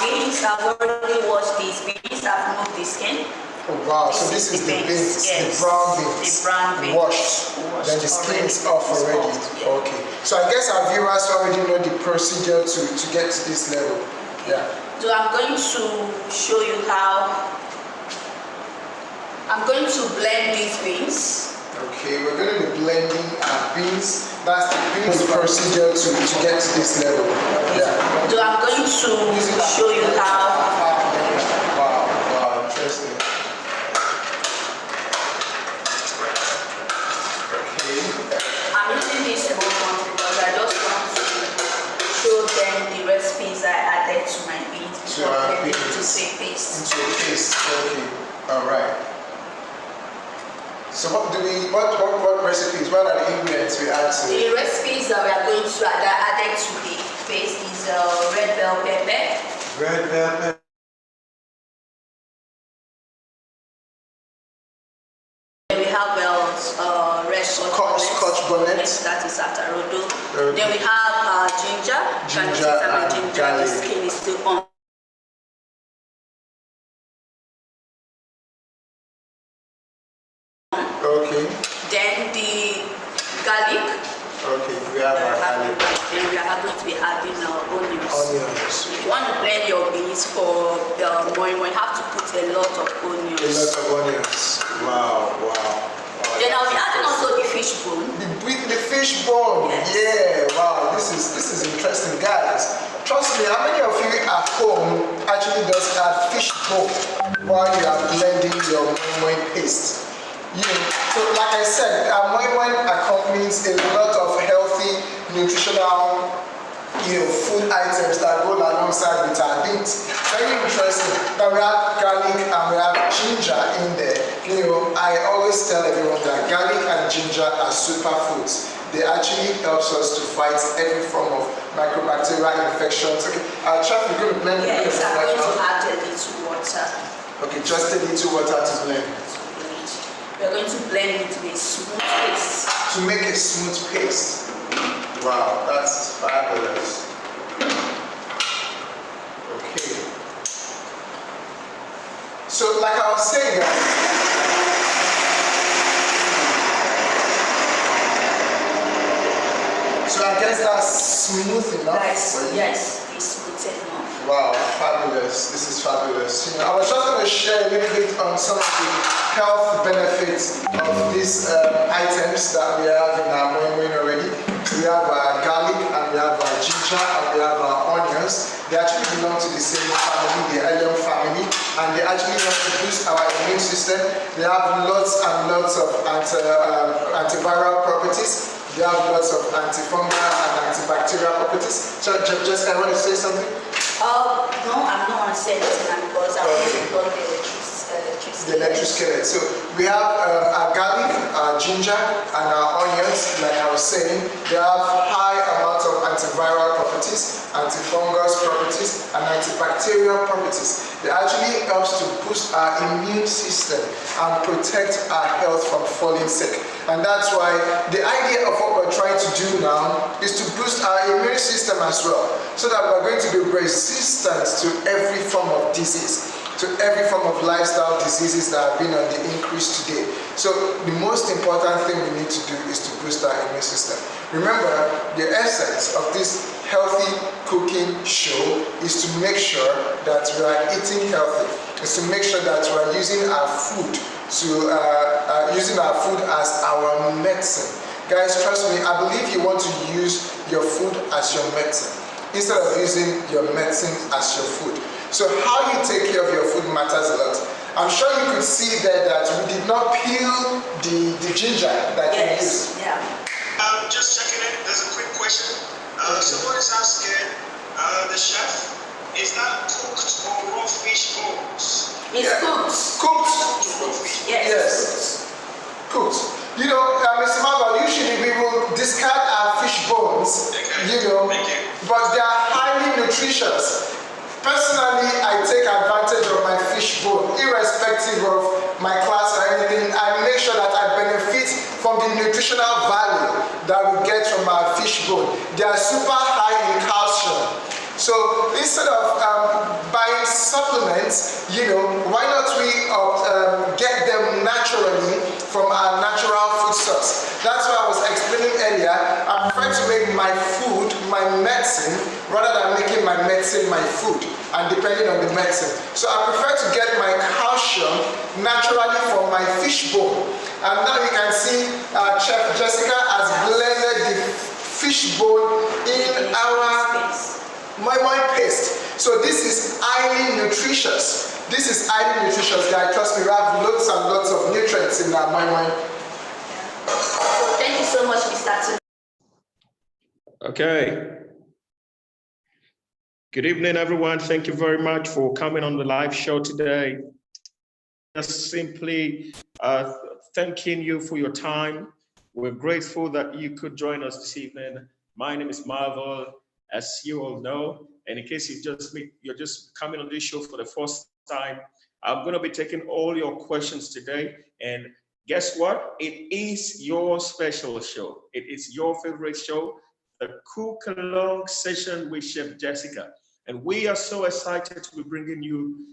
beans, I've already washed these beans. I've removed the skin. Oh wow, so this is the beans, yes. the brown beans. The brown beans. Washed. Then the skin is off already. Yeah. Okay. So I guess our viewers already know the procedure to get to this level. Yeah. So I'm going to show you how I'm going to blend these beans. Okay, we're going to be blending our beans. That's the beans procedure to get to this level. Yeah. So I'm going to show you how. Wow, interesting. Okay. I'm using this one because I just want to show them the recipes I added to my beans before they to say paste. Into a paste. Okay. All right. So what recipes, what are the ingredients we add to? The recipes that we are going to add to the paste is red bell pepper. Red bell pepper. We have red Scotch bonnet. That is atarodo. Then we have ginger. And garlic. The skin is still on. Okay. Then the garlic. Okay, we have our garlic. Then we are going to be adding onions. Onions. If you want to blend your beans for moi moi, you have to put a lot of onions. A lot of onions. Wow. Then I'll be adding also the fish bone. The fish bone. Yes. Yeah. Wow. This is interesting, guys. Trust me. How many of you at home actually does add fish bone while you are blending your moi moi paste? So like I said, moi moi accompanies a lot of healthy, nutritional, food items that go alongside with our beans. Very interesting. Now we have garlic and we have ginger in there. I always tell everyone that garlic and ginger are superfoods. They actually helps us to fight every form of microbacterial infections. Okay, Chef, we're going to blend it. Yes, I'm going to add a little water. Okay, just a little water to blend. We're going to blend it to a smooth paste. To make a smooth paste. Wow, that's fabulous. Okay. So, like I was saying, guys, so I guess that's smooth enough for you? Yes, it's smooth enough. Wow, fabulous. This is fabulous. I was just going to share a little bit on some of the health benefits of these items that we have in our moi moi already. We have our garlic and we have our ginger and we have our onions. They actually belong to the same family, the allium family, and they actually help to boost our immune system. They have lots and lots of antiviral properties. They have lots of antifungal and antibacterial properties. So, Jessica, I want to say something? No, I'm not going to say anything because I want to block the electric The electric skeleton. So we have our garlic, our ginger, and our onions. Like I was saying, they have high amounts of antiviral properties, antifungal properties, and antibacterial properties. They actually helps to boost our immune system and protect our health from falling sick. And that's why the idea of what we're trying to do now is to boost our immune system as well, so that we're going to be resistant to every form of disease, to every form of lifestyle diseases that have been on the increase today. So the most important thing we need to do is to boost our immune system. Remember, the essence of this healthy cooking show is to make sure that we are eating healthy, is to make sure that we are using our food as our medicine. Guys, trust me, I believe you want to use your food as your medicine instead of using your medicine as your food. So how you take care of your food matters a lot. I'm sure you could see there that we did not peel the ginger that you used. Yeah. Just checking it, there's a quick question. Someone is asking, the chef, is that cooked or raw fish bones? It's cooked. Cooked? Raw fish. Yes. Cooked. Mr. Margot, usually we will discard our fish bones, but they are highly nutritious. Personally, I take advantage of my fish bone, irrespective of my class or anything. I make sure that I benefit from the nutritional value that we get from our fish bone. They are super high in calcium. So instead of supplements, why not we get them naturally from our natural food source? That's why I was explaining earlier. I prefer to make my food my medicine rather than making my medicine my food and depending on the medicine. So I prefer to get my calcium naturally from my fish bone. And now you can see Chef Jessica has blended the fish bone in our moi paste. So this is highly nutritious. This is highly nutritious, guys. Trust me, we have lots and lots of nutrients in our moi. So thank you so much, Mr. Okay. Good evening, everyone. Thank you very much for coming on the live show today. Just simply thanking you for your time. We're grateful that you could join us this evening. My name is Marvel, as you all know. And in case you're just coming on this show for the first time, I'm going to be taking all your questions today. And guess what? It is your special show. It is your favorite show, the Cook Along session with Chef Jessica. And we are so excited to be bringing you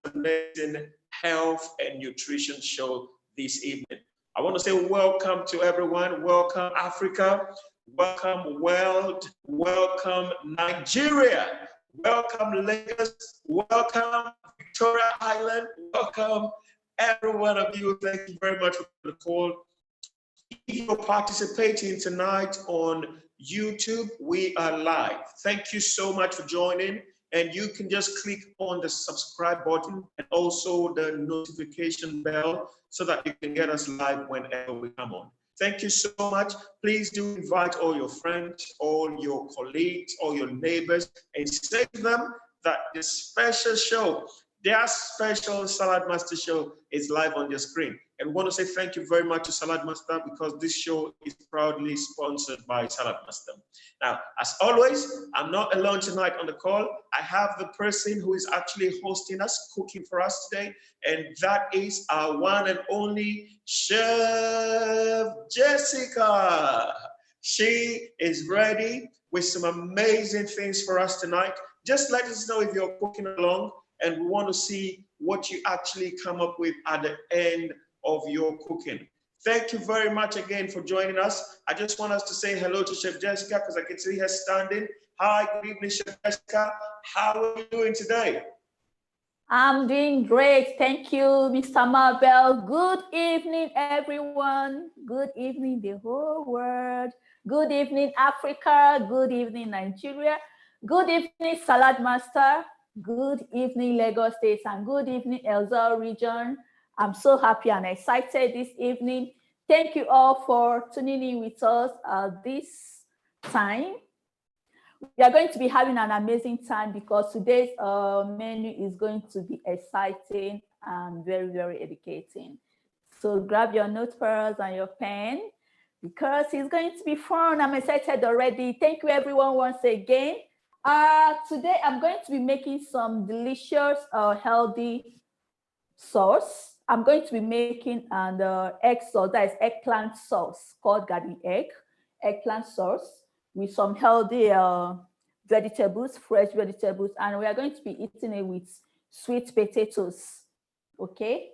an amazing health and nutrition show this evening. I want to say welcome to everyone. Welcome, Africa. Welcome, world. Welcome, Nigeria. Welcome, Lagos. Welcome, Victoria Island. Welcome, every one of you. Thank you very much for the call. If you're participating tonight on YouTube, we are live. Thank you so much for joining. And you can just click on the subscribe button and also the notification bell so that you can get us live whenever we come on. Thank you so much. Please do invite all your friends, all your colleagues, all your neighbors, and say to them that the special show, their special Salad Master show is live on your screen. And we want to say thank you very much to Salad Master because this show is proudly sponsored by Salad Master. Now, as always, I'm not alone tonight on the call. I have the person who is actually hosting us, cooking for us today, and that is our one and only Chef Jessica. She is ready with some amazing things for us tonight. Just let us know if you're cooking along, and we want to see what you actually come up with at the end of your cooking. Thank you very much again for joining us. I just want us to say hello to Chef Jessica because I can see her standing. Hi, good evening, Chef Jessica. How are you doing today? I'm doing great. Thank you, Mr. Marvel. Good evening, everyone. Good evening, the whole world. Good evening, Africa. Good evening, Nigeria. Good evening, Salad Master. Good evening, Lagos State, and good evening, Elza region. I'm so happy and excited this evening. Thank you all for tuning in with us this time. We are going to be having an amazing time because today's menu is going to be exciting and very, very educating. So grab your notepads and your pen because it's going to be fun. I'm excited already. Thank you everyone once again. Today I'm going to be making some delicious, healthy sauce. I'm going to be making an egg sauce, that is eggplant sauce called garden egg, eggplant sauce with some healthy vegetables, fresh vegetables, and we are going to be eating it with sweet potatoes. Okay,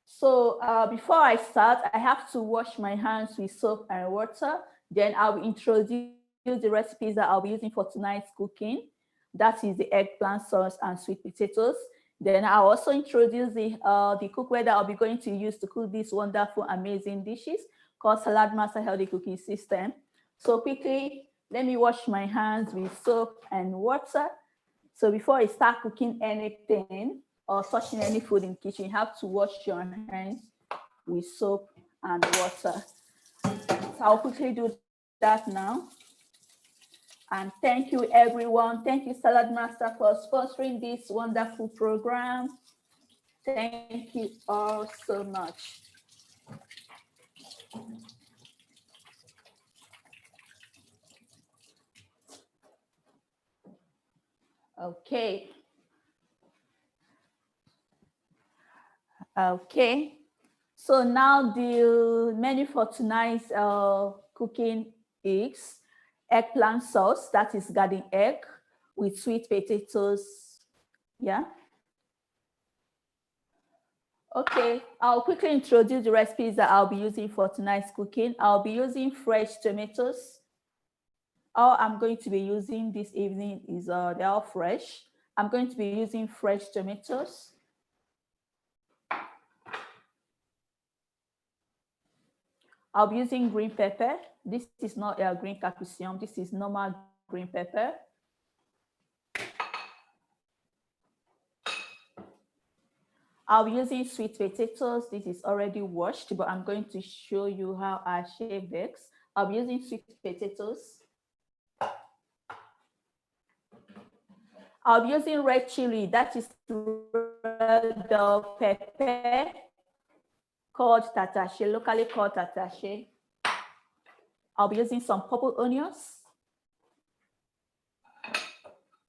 so before I start, I have to wash my hands with soap and water. Then I will introduce the recipes that I'll be using for tonight's cooking. That is the eggplant sauce and sweet potatoes. Then I'll also introduce the cookware that I'll be going to use to cook these wonderful, amazing dishes called Salad Master Healthy Cooking System. So quickly, let me wash my hands with soap and water. So before I start cooking anything or touching any food in the kitchen, you have to wash your hands with soap and water. So I'll quickly do that now. And thank you, everyone. Thank you, Salad Master, for sponsoring this wonderful program. Thank you all so much. Okay. Okay. So now the menu for tonight's cooking is eggplant sauce, that is garden egg with sweet potatoes, yeah, Okay, I'll quickly introduce the recipes that I'll be using for tonight's cooking. I'll be using fresh tomatoes. All I'm going to be using this evening is they're all fresh. I'm going to be using fresh tomatoes. I'll be using green pepper. This is not a green capsicum. This is normal green pepper. I'll be using sweet potatoes. This is already washed, but I'm going to show you how I shave this. I'll be using sweet potatoes. I'll be using red chili. That is red bell pepper called tatache, locally called tatache. I'll be using some purple onions.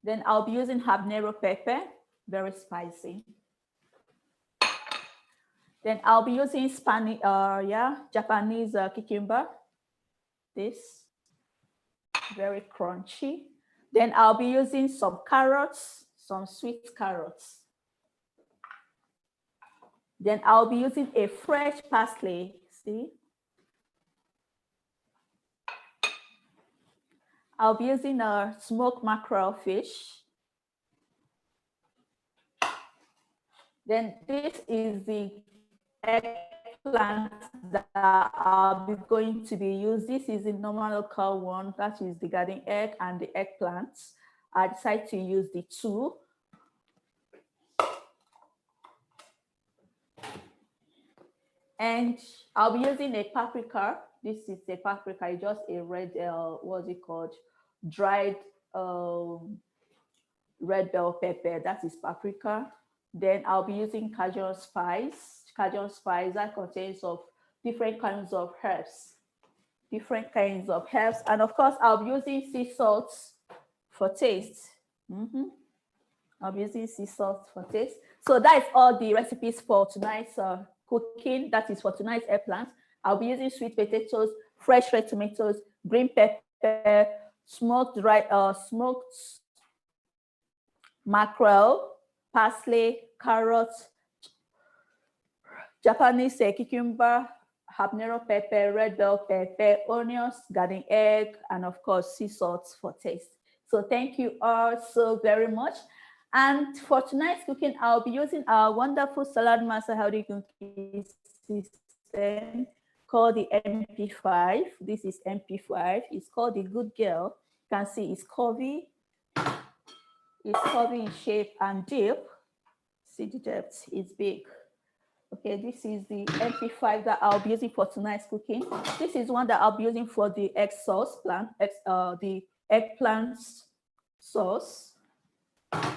Then I'll be using habanero pepper, very spicy. Then I'll be using Japanese cucumber. This, very crunchy. Then I'll be using some carrots, some sweet carrots. Then I'll be using a fresh parsley, see? I'll be using a smoked mackerel fish. Then this is the eggplant that I'll be going to be used. This is the normal local one, that is the garden egg and the eggplant. I decided to use the two. And I'll be using a paprika. This is a paprika, it's just a red, what's it called? Dried red bell pepper, that is paprika. Then I'll be using Cajun spice. Cajun spice that contains of different kinds of herbs. And of course, I'll be using sea salt for taste. I'll be using sea salt for taste. So that is all the recipes for tonight's cooking. That is for tonight's eggplant. I'll be using sweet potatoes, fresh red tomatoes, green pepper, smoked mackerel, parsley, carrots, Japanese cucumber, habanero pepper, red bell pepper, onions, garden egg, and of course, sea salt for taste. So thank you all so very much. And for tonight's cooking, I'll be using our wonderful Salad Master Healthy Cooking System called the MP5. This is MP5. It's called the Good Girl. You can see it's curvy. It's curvy in shape and deep. See the depth, it's big. Okay, this is the MP5 that I'll be using for tonight's cooking. This is one that I'll be using for the egg sauce plant, the eggplant sauce. Okay.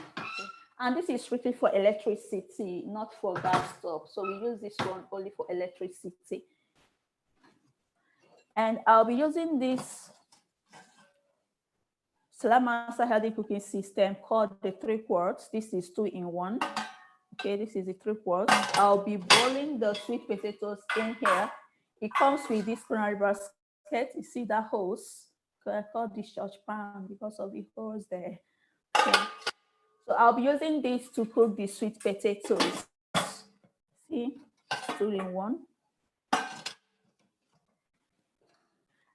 And this is strictly for electricity, not for gas stove. So we use this one only for electricity. And I'll be using this Salad Master Healthy Cooking System called the 3 quarts. This is 2-in-1. Okay, this is the 3 quarts. I'll be boiling the sweet potatoes in here. It comes with this culinary basket. You see that hose? I call this church pan because of the hose there. Okay. So I'll be using this to cook the sweet potatoes. See, 2-in-1.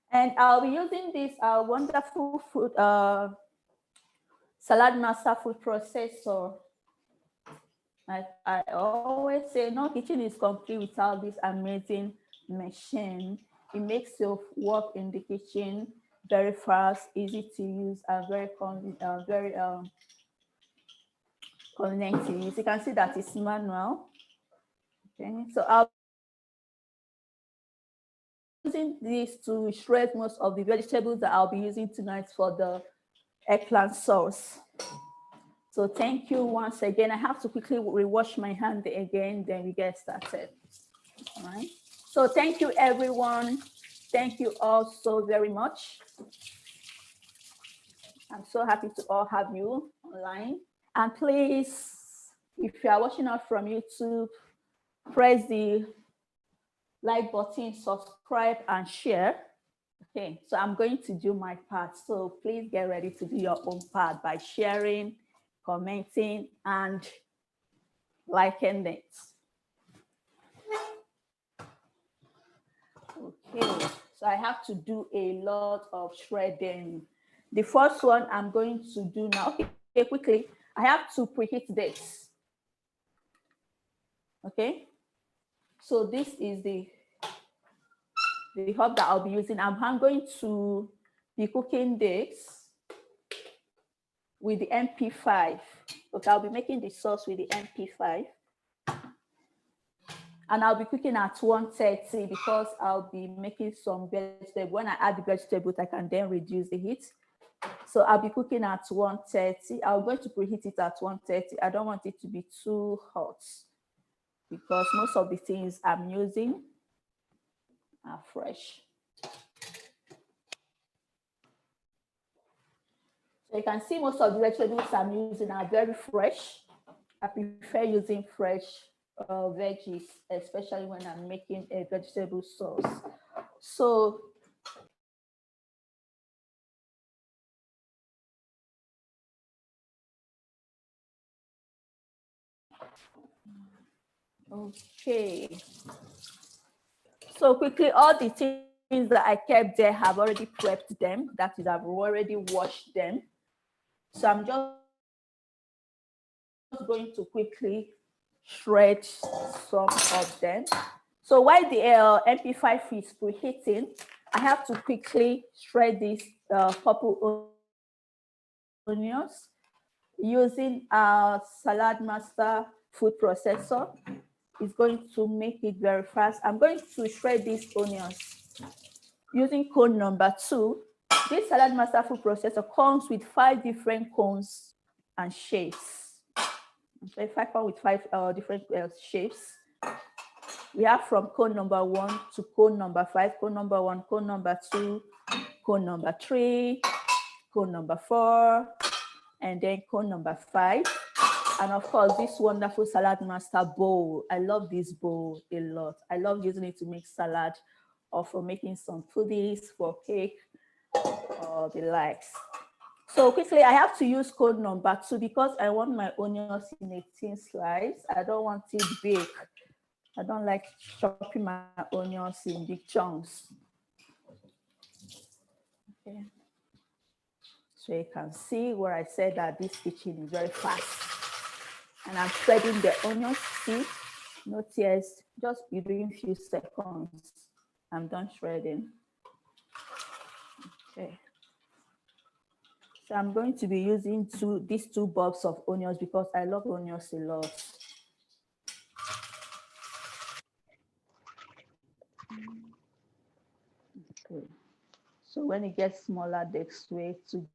And I'll be using this wonderful food, Salad Master food processor. I always say, no kitchen is complete without this amazing machine. It makes your work in the kitchen very fast, easy to use, and very convenient to use. You can see that it's manual. Okay, so I'll be using this to shred most of the vegetables that I'll be using tonight for the eggplant sauce. So thank you once again. I have to quickly rewash my hand again, then we get started. All right. So thank you, everyone. Thank you all so very much. I'm so happy to all have you online. And please, if you are watching us from YouTube, press the like button, subscribe, and share. Okay, so I'm going to do my part. So please get ready to do your own part by sharing, commenting, and liking it. Okay, so I have to do a lot of shredding. The first one I'm going to do now, okay, quickly, I have to preheat this. Okay, so this is the hob that I'll be using. I'm going to be cooking this with the MP5. Okay, I'll be making the sauce with the MP5. And I'll be cooking at 130 because I'll be making some vegetable. When I add the vegetables, I can then reduce the heat. So I'll be cooking at 130. I'm going to preheat it at 130. I don't want it to be too hot because most of the things I'm using are fresh. So you can see most of the vegetables I'm using are very fresh. I prefer using fresh veggies, especially when I'm making a vegetable sauce. So okay. So quickly, all the things that I kept there have already prepped them. That is, I've already washed them. So I'm just going to quickly shred some of them. So while the MP5 is preheating, I have to quickly shred these purple onions using a Salad Master food processor. It's going to make it very fast. I'm going to shred these onions using cone number 2. This Salad Master food processor comes with 5 different cones and shapes. Okay, 5 comes with 5 different shapes. We have from cone number 1 to cone number 5, cone number 1, cone number 2, cone number 3, cone number 4, and then cone number 5. And of course, this wonderful Salad Master bowl. I love this bowl a lot. I love using it to make salad or for making some puddings, for cake, or the likes. So quickly, I have to use code number 2 because I want my onions in a thin slice. I don't want it big. I don't like chopping my onions in big chunks. Okay. So you can see where I said that this kitchen is very fast. And I'm shredding the onions. See, no tears, just within a few seconds. I'm done shredding. Okay. So I'm going to be using these 2 bulbs of onions because I love onions a lot. Okay. So when it gets smaller, this way to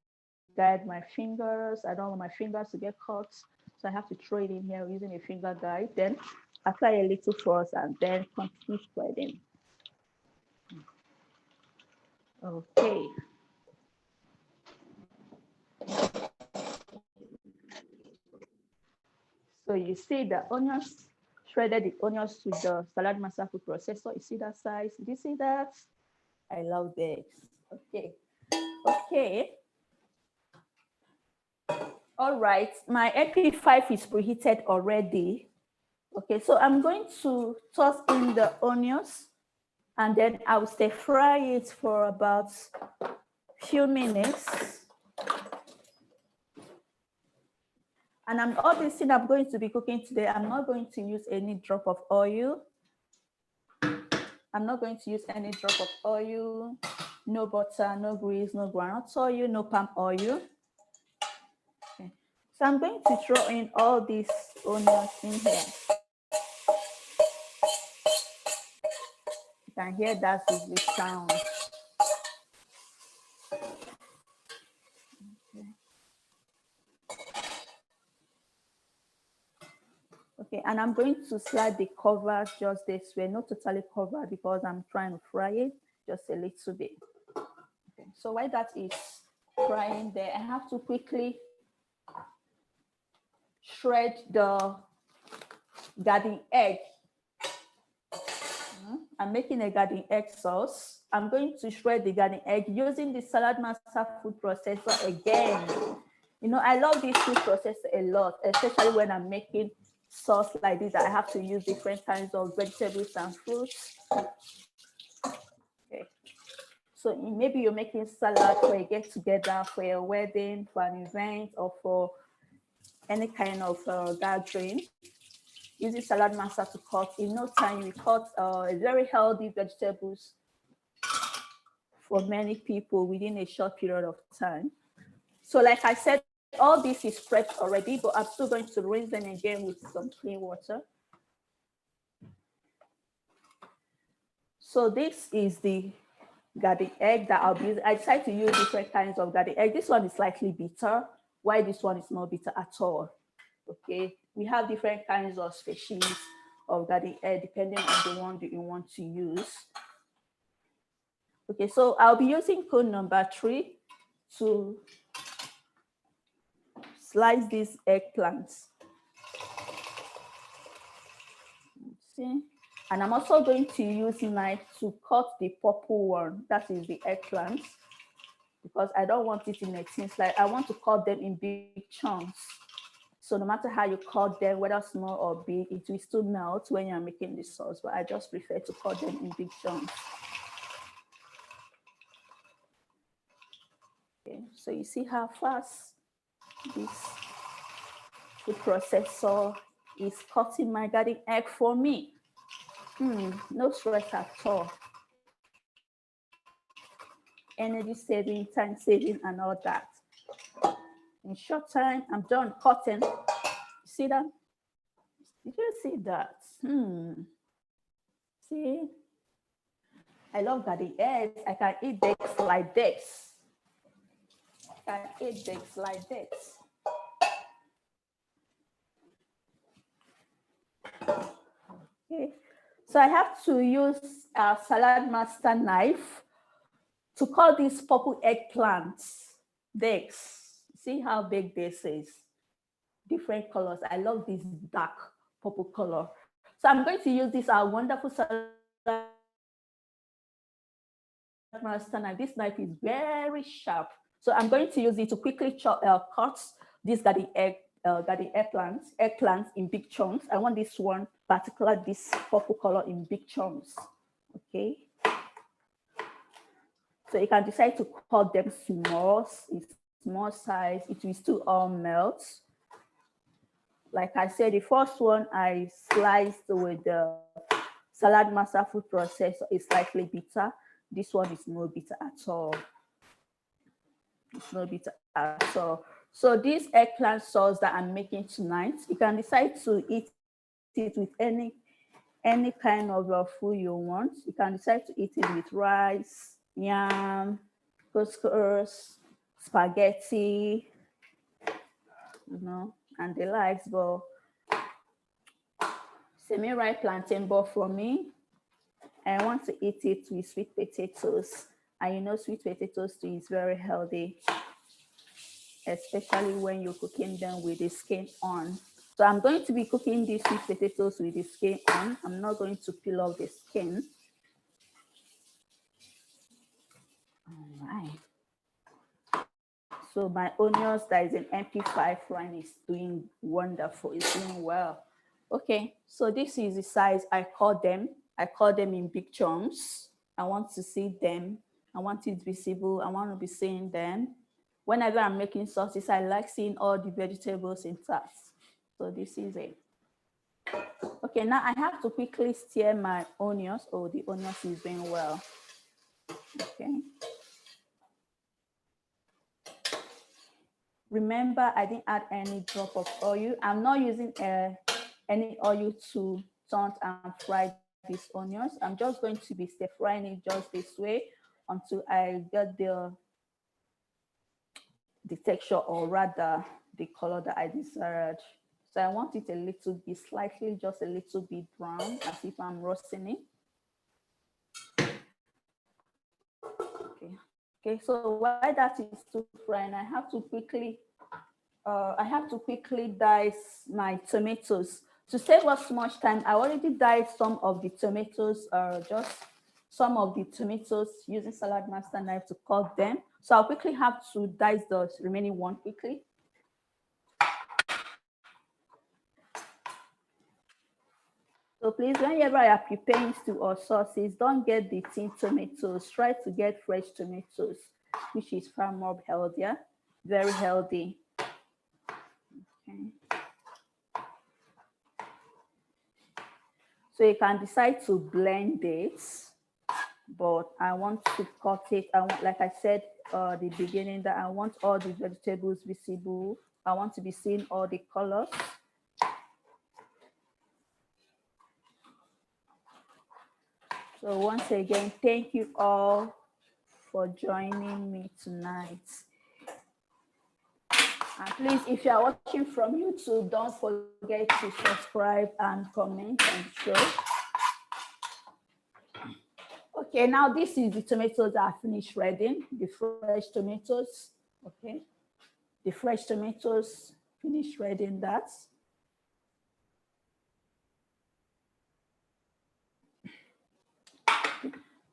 guide my fingers. I don't want my fingers to get caught. So I have to throw it in here using a finger guide. Then apply a little force and then continue spreading. Okay. So you see the onions, shredded the onions with the Salad Master food processor. You see that size? Did you see that? I love this. Okay. Okay. All right. My MP5 is preheated already. Okay, so I'm going to toss in the onions and then I'll stir fry it for about a few minutes. And all this thing I'm going to be cooking today, I'm not going to use any drop of oil. I'm not going to use any drop of oil, no butter, no grease, no groundnut oil, no palm oil. Okay. So I'm going to throw in all these onions in here. You can hear that is the sound. Okay, and I'm going to slide the cover just this way, not totally covered because I'm trying to fry it just a little bit. Okay, so while that is frying there, I have to quickly shred the garden egg. I'm making a garden egg sauce. I'm going to shred the garden egg using the Salad Master food processor again. You know, I love this food processor a lot, especially when I'm making sauce like this. I have to use different kinds of vegetables and fruits. So maybe you're making salad for a get together, for a wedding, for an event, or for any kind of gathering. Using salad master to cut, in no time you cut very healthy vegetables for many people within a short period of time. So like I said, all this is prepped already, but I'm still going to rinse them again with some clean water. So this is the garden egg that I'll be using. I decided to use different kinds of garden egg. This one is slightly bitter, while this one is not bitter at all. Okay, we have different kinds of species of garden egg depending on the one that you want to use. Okay, so I'll be using cone number 3 to slice these eggplants. See? And I'm also going to use a knife to cut the purple one, that is the eggplant, because I don't want it in a thin slice. I want to cut them in big chunks. So no matter how you cut them, whether small or big, it will still melt when you're making the sauce, but I just prefer to cut them in big chunks. Okay, so you see how fast this food processor is cutting my garden egg for me. No stress at all. Energy saving, time saving, and all that. In short time, I'm done cutting. See that? Did you see that? See? I love garden eggs. I can eat this like this. I can eat this like this. Okay. So I have to use a salad master knife to cut these purple eggplants. This. See how big this is? Different colors. I love this dark purple color. So I'm going to use this wonderful salad master knife. This knife is very sharp. So I'm going to use it to quickly cut these garden eggplants in big chunks. I want this one, particular this purple color, in big chunks. Okay. So you can decide to cut them small size. It will still all melt. Like I said, the first one I sliced with the salad master food processor is slightly bitter. This one is no bitter at all. It's no bitter at all. So this eggplant sauce that I'm making tonight, you can decide to eat it with any kind of food you want. You can decide to eat it with rice, yam, couscous, spaghetti, and the likes. But semi-ripe plantain, but for me, I want to eat it with sweet potatoes. And sweet potatoes too is very healthy, especially when you're cooking them with the skin on. So I'm going to be cooking these sweet potatoes with the skin on. I'm not going to peel off the skin. All right. So my onions that is an MP5 run is doing wonderful. It's doing well. Okay, so this is the size I cut them. I cut them in big chunks. I want to see them. I want it visible. I want to be seeing them. Whenever I'm making sauces, I like seeing all the vegetables intact. So this is it. Okay, now I have to quickly stir my onions. Oh, the onions is doing well. Okay. Remember, I didn't add any drop of oil. I'm not using any oil to taunt and fry these onions. I'm just going to be stir frying it just this way until I get the texture, or rather the color that I desired. So I want it a little bit, slightly, just a little bit brown, as if I'm roasting it. Okay, so while that is still frying, I have to quickly dice my tomatoes. To save us much time, I already diced some of the tomatoes, using salad master knife to cut them. So I'll quickly have to dice the remaining one quickly. So please, whenever you're preparing stew or sauces, don't get the tin tomatoes. Try to get fresh tomatoes, which is far more healthier, very healthy. Okay. So you can decide to blend it, but I want to cut it. I want, like I said at the beginning, that I want all the vegetables visible. I want to be seeing all the colors. So once again, thank you all for joining me tonight. And please, if you are watching from YouTube, don't forget to subscribe and comment and share. Okay, now this is the tomatoes that are finished reading, the fresh tomatoes. Okay, the fresh tomatoes finished reading that.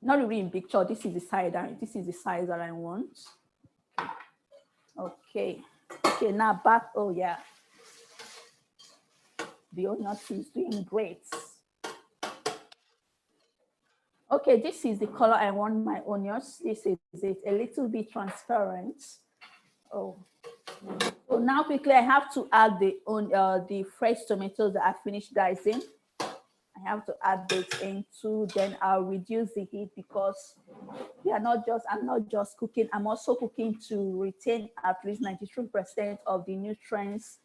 Not really in picture. This is the size that I want. Okay. Okay, now back. Oh yeah. The onion is doing great. Okay, this is the color I want my onions. This is it, a little bit transparent. Oh. So now quickly I have to add the fresh tomatoes that I finished dicing. I have to add those into, then I'll reduce the heat because I'm not just cooking, I'm also cooking to retain at least 93% of the nutrients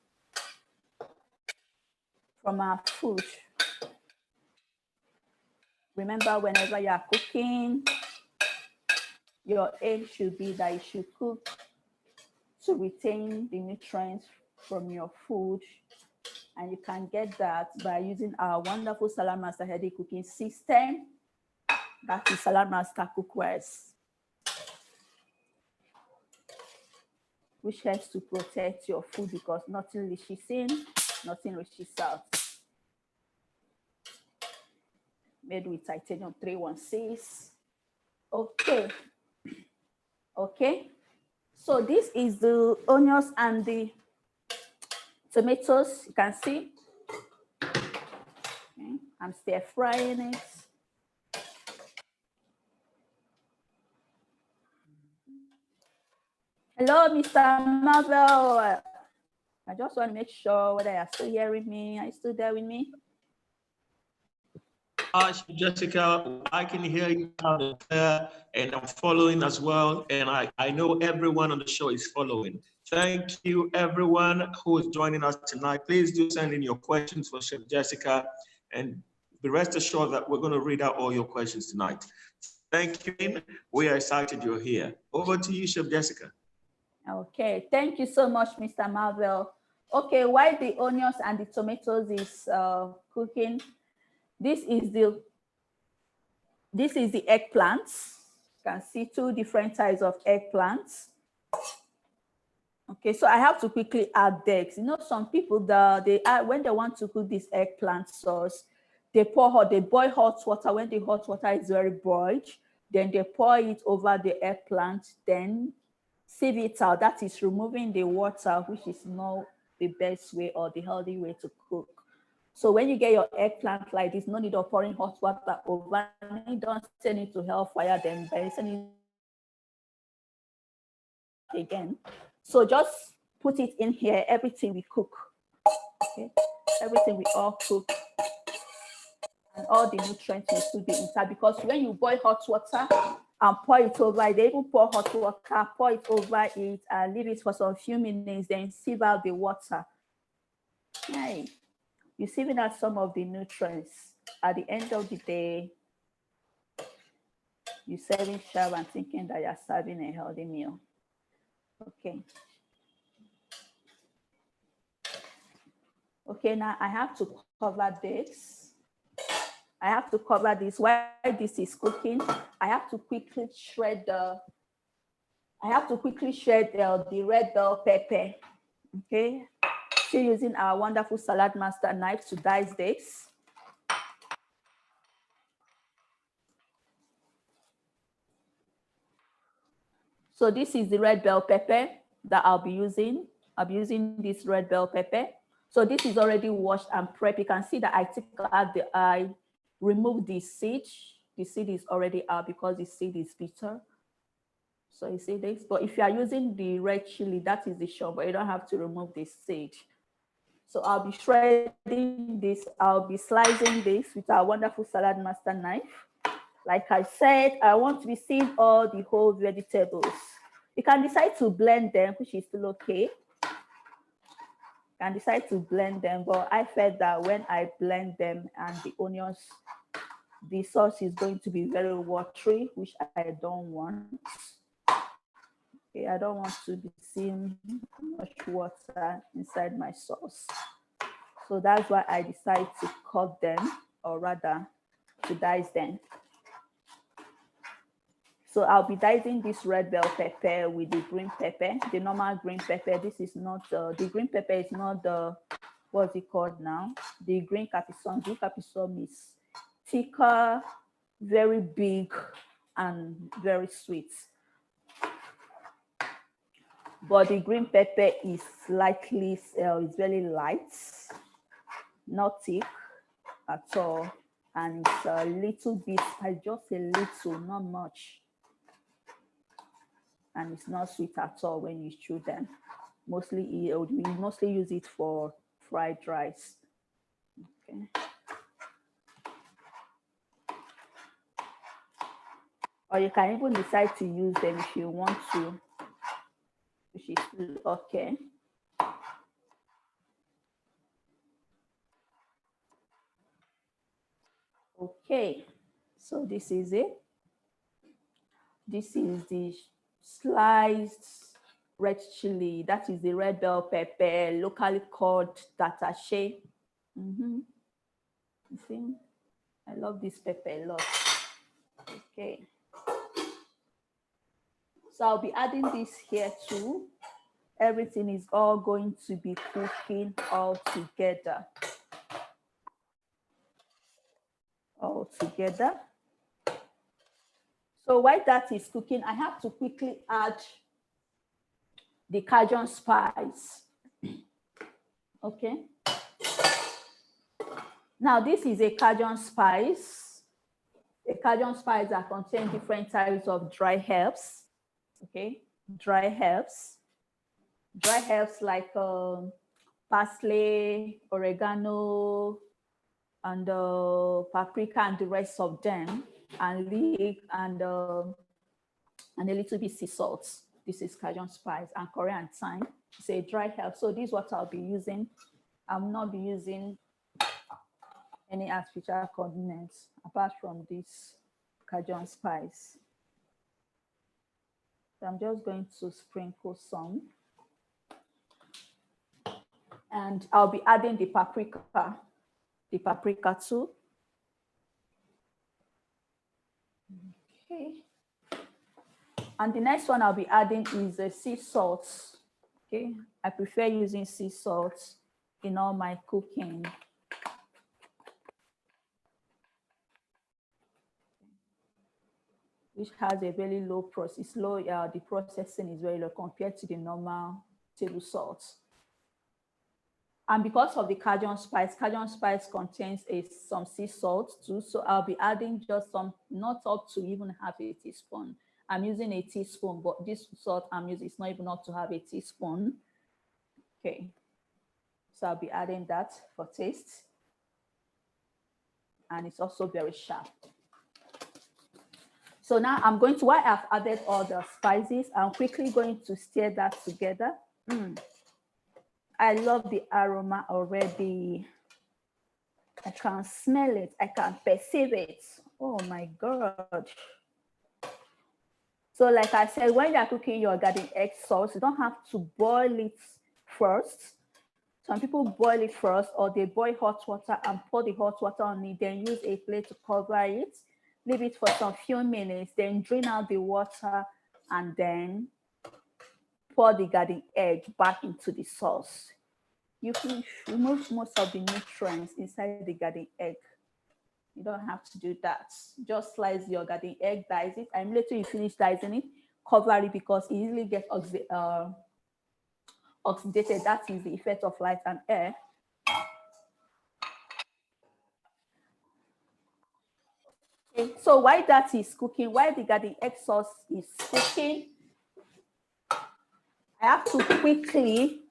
from our food. Remember, whenever you are cooking, your aim should be that you should cook to retain the nutrients from your food. And you can get that by using our wonderful Salad Master Healthy Cooking System. That is Salad Master Cookwares, which helps to protect your food because nothing leaches in, nothing leaches out. Made with titanium 316. Okay. Okay. So this is the onions and the tomatoes. You can see. Okay. I'm stir frying it. Hello, Mr. Marvel. I just want to make sure whether you're still hearing me. Are you still there with me? Jessica, I can hear you loud and clear, and I'm following as well. And I know everyone on the show is following. Thank you, everyone who is joining us tonight. Please do send in your questions for Chef Jessica, and be rest assured that we're going to read out all your questions tonight. Thank you. We are excited you're here. Over to you, Chef Jessica. Okay, thank you so much, Mr. Marvel. Okay, while the onions and the tomatoes is cooking, this is the eggplants. You can see two different types of eggplants. Okay, so I have to quickly add eggs. You know, some people when they want to cook this eggplant sauce, they boil hot water. When the hot water is very boiled, then they pour it over the eggplant, then sieve it out. That is removing the water, which is not the best way or the healthy way to cook. So when you get your eggplant like this, no need of pouring hot water over. You don't send it to hellfire, then send it again. So just put it in here, everything we cook. Okay, everything we all cook. And all the nutrients will still be inside, because when you boil hot water and pour it over it, they even pour hot water, pour it over it and leave it for some few minutes, then sieve out the water. Hey, you're sieving out some of the nutrients. At the end of the day, you're serving sharp and thinking that you're serving a healthy meal. Okay. Okay, now I have to cover this. I have to cover this while this is cooking. I have to quickly shred the red bell pepper. Okay, still using our wonderful Salad Master knife to dice this. So this is the red bell pepper that I'll be using. I'll be using this red bell pepper. So this is already washed and prepped. You can see that I remove the seed. The seed is already out because the seed is bitter. So you see this, but if you are using the red chili, that is the short, but you don't have to remove the seed. So I'll be shredding this. I'll be slicing this with our wonderful salad master knife. Like I said, I want to be seeing all the whole vegetables. You can decide to blend them, which is still okay. You can decide to blend them, but I felt that when I blend them and the onions, the sauce is going to be very watery, which I don't want. Okay, I don't want to be seeing much water inside my sauce. So that's why I decided to cut them, or rather to dice them. So I'll be dicing this red bell pepper with the green pepper, the normal green pepper. This is not, the green pepper is not the, what's it called now? The green capsicum. Green capsicum is thicker, very big, and very sweet. But the green pepper is slightly, it's very light, not thick at all. And it's a little bit, just a little, not much. And it's not sweet at all when you chew them. Mostly, we mostly use it for fried rice. Okay. Or you can even decide to use them if you want to, which is okay. Okay, so this is it. This is the sliced red chili. That is the red bell pepper, locally called tatache. You see, I love this pepper a lot. Okay. So I'll be adding this here too. Everything is all going to be cooking all together. All together. So while that is cooking, I have to quickly add the Cajun spice. Okay. Now this is a Cajun spice. A Cajun spice that contains different types of dry herbs. Okay, dry herbs. Dry herbs like parsley, oregano, and paprika, and the rest of them, and leek, and a little bit sea salt. This is Cajun spice, and Korean thyme. It's a dry herb. So this is what I'll be using. I will not be using any artificial condiments apart from this Cajun spice. So I'm just going to sprinkle some. And I'll be adding the paprika too. Okay. And the next one I'll be adding is the sea salt. Okay, I prefer using sea salt in all my cooking. Which has a very low process. The processing is very low compared to the normal table salt. And because of the Cajun spice contains some sea salt too. So I'll be adding just some, not up to even half a teaspoon. I'm using a teaspoon, but this salt I'm using is not even up to half a teaspoon. Okay. So I'll be adding that for taste. And it's also very sharp. So now I'm going to, while I've added all the spices, I'm quickly going to stir that together. I love the aroma already. I can smell it. I can perceive it. Oh my God. So like I said, when you're cooking your garden egg sauce, you don't have to boil it first. Some people boil it first, or they boil hot water and pour the hot water on it, then use a plate to cover it. Leave it for some few minutes, then drain out the water, and then pour the garden egg back into the sauce. You can remove most of the nutrients inside the garden egg. You don't have to do that. Just slice your garden egg, dice it, and later you finish dicing it, cover it because it easily gets oxidated. That is the effect of light and air. Okay, so while that is cooking, while the garden egg sauce is cooking, I have to quickly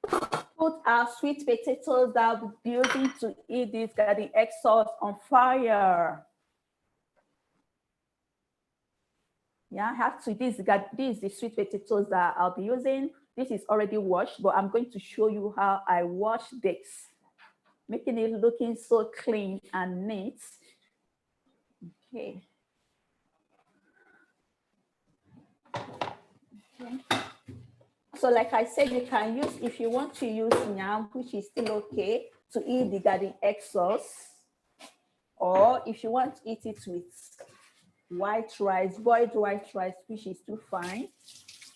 put our sweet potatoes that I'll be using to eat this garden egg sauce on fire. Yeah, I have to, this is the sweet potatoes that I'll be using. This is already washed, but I'm going to show you how I wash this, making it looking so clean and neat. Okay. Okay. So like I said, you can use, if you want to use yam, which is still okay, to eat the garden egg sauce, or if you want to eat it with white rice, boiled white rice, which is too fine,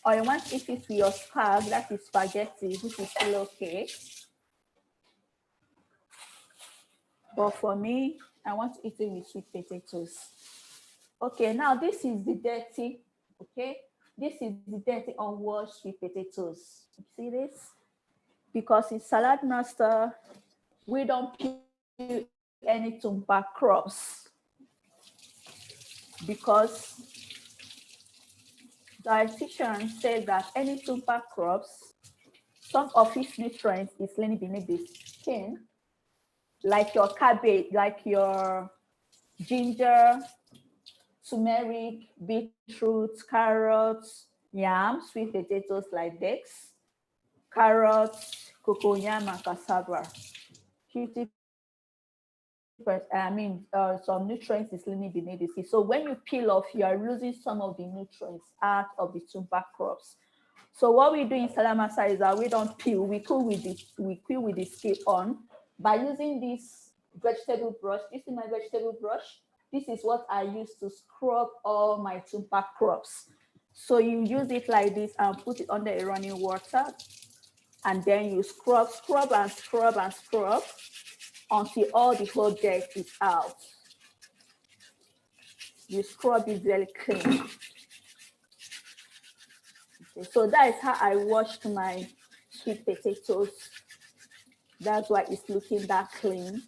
or you want to eat it with your spag, that is spaghetti, which is still okay. But for me, I want to eat it with sweet potatoes. Okay, now this is the dirty, okay? This is the dirty unwashed sweet potatoes. You see this? Because in Salad Master, we don't peel any tumba crops because dietitian said that any tumba crops, some of its nutrients is laying beneath the skin, like your cabbage, like your ginger, turmeric, beetroot, carrots, yam, sweet potatoes like this, carrots, cocoyam, and cassava. 50%, some nutrients is living beneath the sea. So when you peel off, you are losing some of the nutrients out of the tuber crops. So what we do in Salad Master is that we don't peel, we cool with the skin on by using this vegetable brush. This is my vegetable brush. This is what I use to scrub all my tuber crops. So you use it like this and put it under a running water, and then you scrub and scrub and scrub until all the whole dirt is out. You scrub it very clean. Okay, so that is how I washed my sweet potatoes. That's why it's looking that clean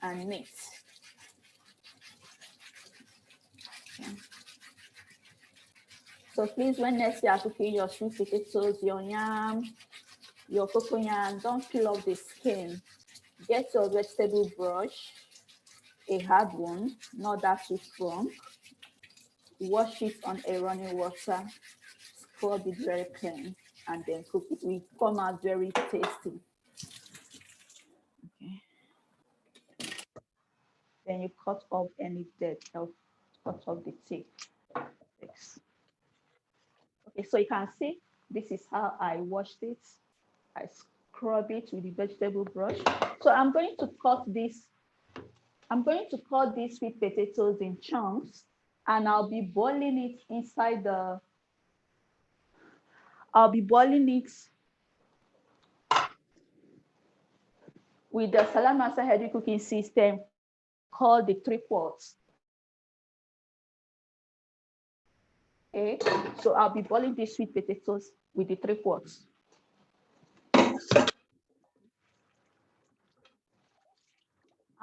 and neat. Okay. So please, when next you are cooking your sweet potatoes, your yam, your cocoyam, don't peel off the skin. Get your vegetable brush, a hard one, not that too strong. Wash it on a running water, scrub it very clean, and then cook it. It will come out very tasty. Okay. Then you cut off any dirt, cut off the tip. Okay, so you can see this is how I washed it. I scrub it with the vegetable brush. So I'm going to cut these sweet potatoes in chunks, and I'll be boiling it inside the, with the Salad Master heavy cooking system called the 3-quarts. Okay, so I'll be boiling these sweet potatoes with the 3-quarts.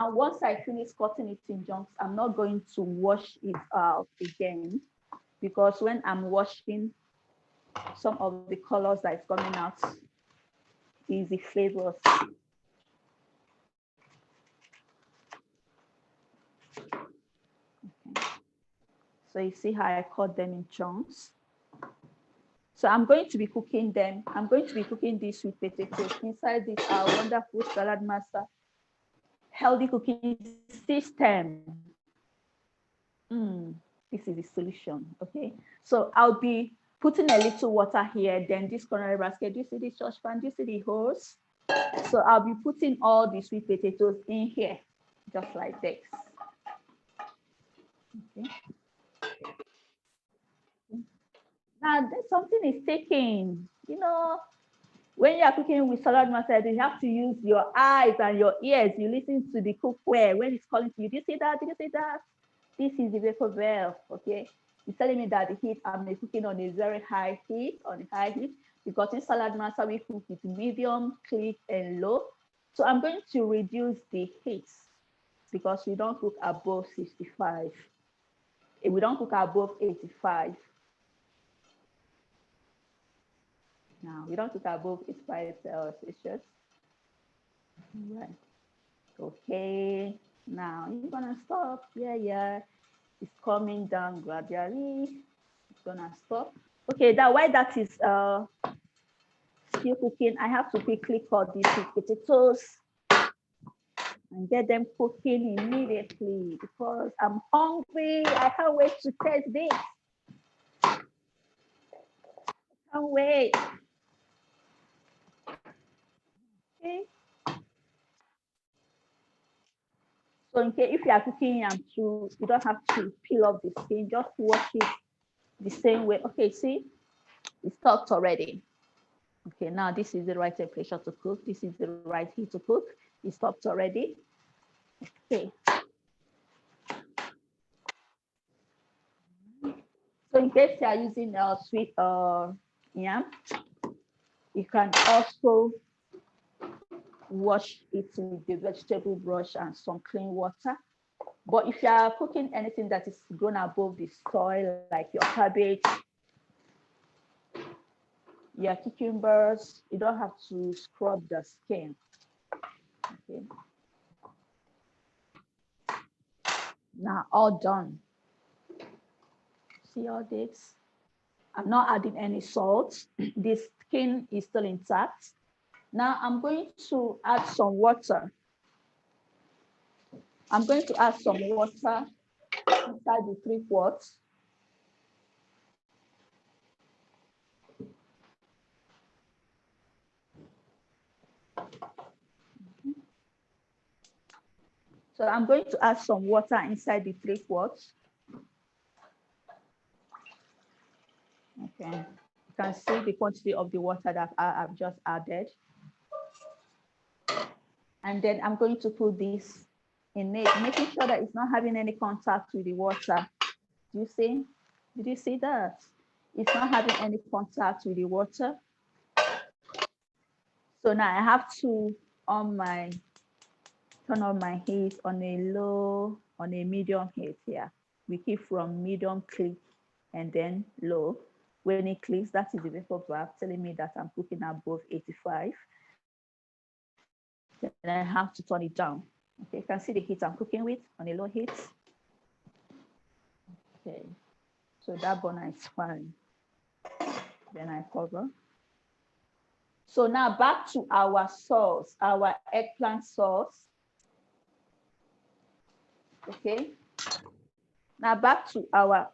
And once I finish cutting it in chunks, I'm not going to wash it out again, because when I'm washing, some of the colors that is coming out is the flavors. Okay. So you see how I cut them in chunks. So I'm going to be cooking them. I'm going to be cooking these sweet potatoes inside this wonderful Salad Master healthy cooking system. This is the solution, okay? So I'll be putting a little water here, then this corner basket. Do you see the saucepan? Do you see the hose? So I'll be putting all the sweet potatoes in here, just like this. Okay. Now something is taking, when you are cooking with Salad Master, you have to use your eyes and your ears. You listen to the cookware when it's calling to you. Do you see that? Did you see that? This is the vapor valve, okay? It's telling me that the heat, I'm cooking on a very high heat, because in Salad Master, we cook with medium, quick, and low. So I'm going to reduce the heat because we don't cook above 65. We don't cook above 85. Now, we don't cook above 85 Celsius. Right. Okay. Now, you're going to stop. Yeah. It's coming down gradually. It's going to stop. Okay, while that is still cooking, I have to quickly cut these potatoes and get them cooking immediately because I'm hungry. I can't wait to taste this. Can't wait. Okay. So in case if you are cooking yam too, you don't have to peel off the skin, just wash it the same way. Okay, see, it's stopped already. Okay, now this is the right temperature to cook. This is the right heat to cook. It stopped already. Okay. So in case you are using sweet yam, you can also wash it with the vegetable brush and some clean water. But if you are cooking anything that is grown above the soil, like your cabbage, your cucumbers, you don't have to scrub the skin. Okay. Now all done. See all this? I'm not adding any salt. The skin is still intact. Now I'm going to add some water. I'm going to add some water inside the 3 quarts. So I'm going to add some water inside the 3 quarts. Okay, you can see the quantity of the water that I've just added. And then I'm going to put this in it, making sure that it's not having any contact with the water. Do you see? Did you see that? It's not having any contact with the water. So now I have to turn on my heat on a low, on a medium heat here. We keep from medium click and then low. When it clicks, that is the vapor graph telling me that I'm cooking above 85. Then I have to turn it down. Okay, you can see the heat I'm cooking with on a low heat. Okay, so that burner is fine. Then I cover. So now back to our sauce, our eggplant sauce. Okay, now back to our,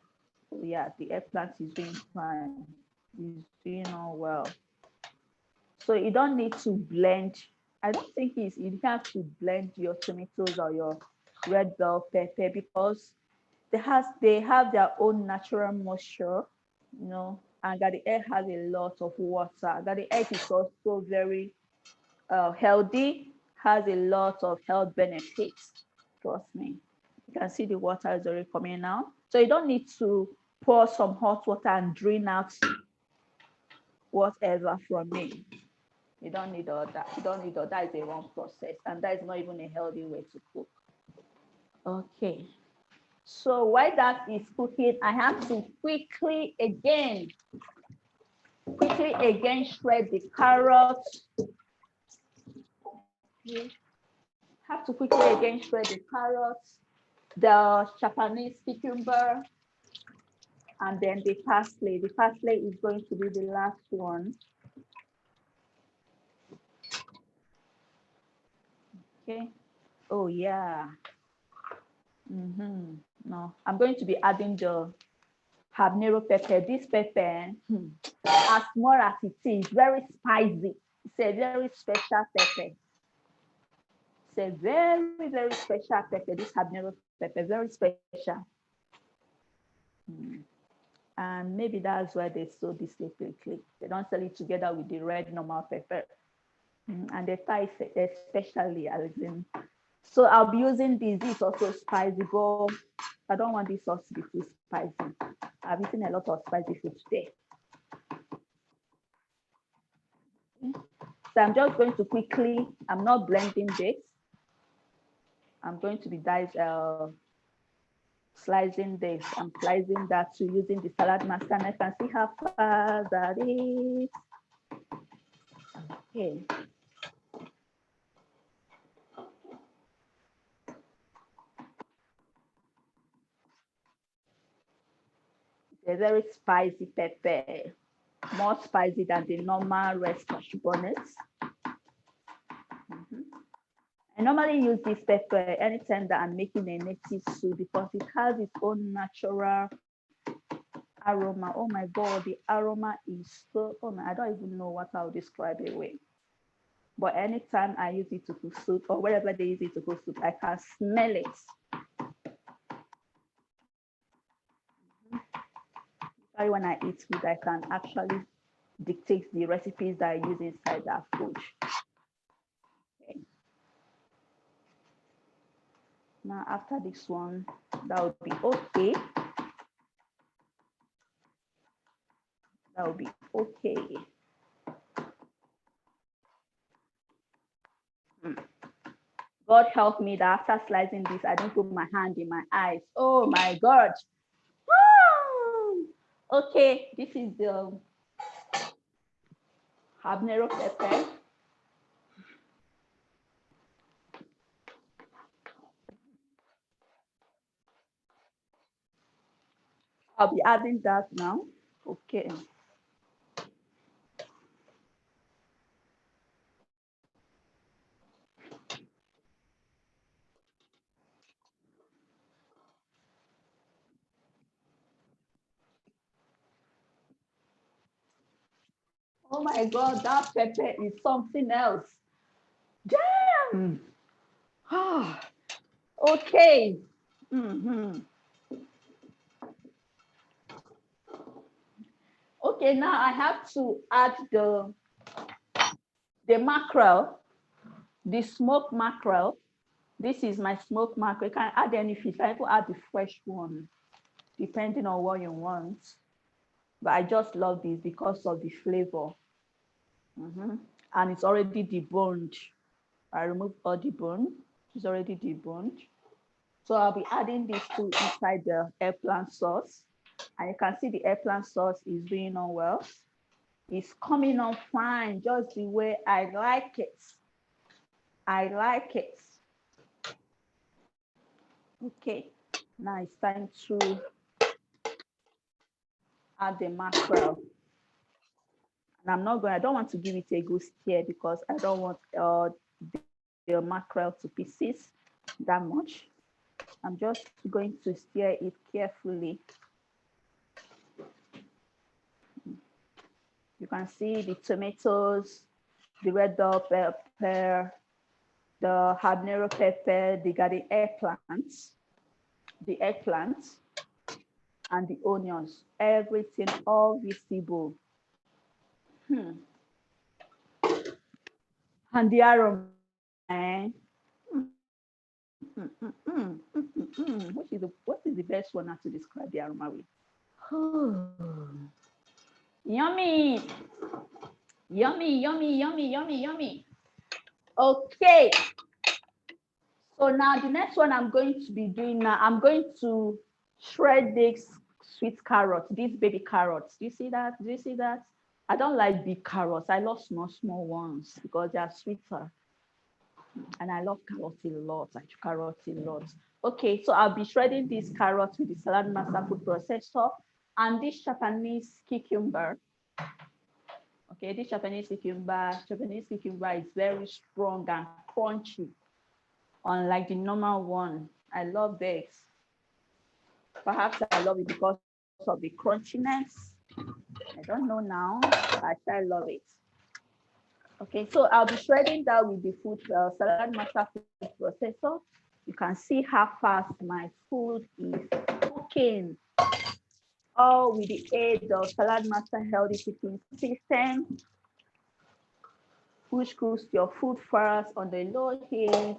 yeah, the eggplant is doing fine. It's doing all well. So you don't need to blend. I don't think you have to blend your tomatoes or your red bell pepper because they have their own natural moisture, you know, and that the egg has a lot of water. That the egg is also very healthy, has a lot of health benefits. Trust me. You can see the water is already coming out. So you don't need to pour some hot water and drain out whatever from it. You don't need all that. You don't need all that. Is a wrong process, and that is not even a healthy way to cook. Okay. So while that is cooking, I have to quickly again shred the carrots. Have to quickly again shred the carrots, the Japanese cucumber, and then the parsley. The parsley is going to be the last one. Okay. Oh yeah. No, I'm going to be adding the habanero pepper. This pepper, as small as it is, very spicy. It's a very special pepper. It's a very, very special pepper. This habanero pepper, very special. And maybe that's why they sold this separately. They don't sell it together with the red normal pepper. And the Thai especially, so I'll be using this. This is also spicy, but I don't want this sauce to be too spicy. I've eaten a lot of spicy food today. So I'm just going to quickly, I'm not blending this. I'm going to be slicing this. I'm slicing that too using the salad master, and I can see how fast that is. Okay. A very spicy pepper, more spicy than the normal restaurant bonnets. I normally use this pepper anytime that I'm making a native soup because it has its own natural aroma. Oh my God, the aroma is so, oh my, I don't even know what I'll describe it with. But anytime I use it to cook soup or wherever they use it to cook soup, I can smell it. When I eat food, I can actually dictate the recipes that I use inside that food. Okay. Now, after this one, that would be okay. That would be okay. God help me that after slicing this, I don't put my hand in my eyes. Oh my God. Okay, this is the habanero pepper. I'll be adding that now. Okay. Oh my God, that pepper is something else. Damn. Okay. Okay, now I have to add the mackerel, the smoked mackerel. This is my smoked mackerel. You can add any fish. I will add the fresh one, depending on what you want. But I just love this because of the flavor. And it's already deboned. I removed all the bone. It's already deboned. So I'll be adding this to inside the eggplant sauce. And you can see the eggplant sauce is doing on well. It's coming on fine, just the way I like it. I like it. Okay, now it's time to add the mackerel. And I don't want to give it a good stir because I don't want the mackerel to pieces that much. I'm just going to stir it carefully. You can see the tomatoes, the red bell pepper, the habanero pepper, the garden eggplants, and the onions, everything all visible. And the aroma. What is the best one now to describe the aroma with? Yummy. Yummy, yummy, yummy, yummy, yummy. Okay. So now the next one I'm going to be doing now, I'm going to shred this sweet carrots, these baby carrots. Do you see that? Do you see that? I don't like big carrots. I love small ones because they are sweeter. And I love carrots a lot. I chew carrots a lot. Okay, so I'll be shredding these carrots with the Salad Master food processor and this Japanese cucumber. Okay, this Japanese cucumber is very strong and crunchy, unlike the normal one. I love this. Perhaps I love it because of the crunchiness. I don't know now, but I love it. Okay, so I'll be shredding that with the Salad Master food processor. You can see how fast my food is cooking. All with the aid of Salad Master healthy cooking system, which cooks your food first on the low heat.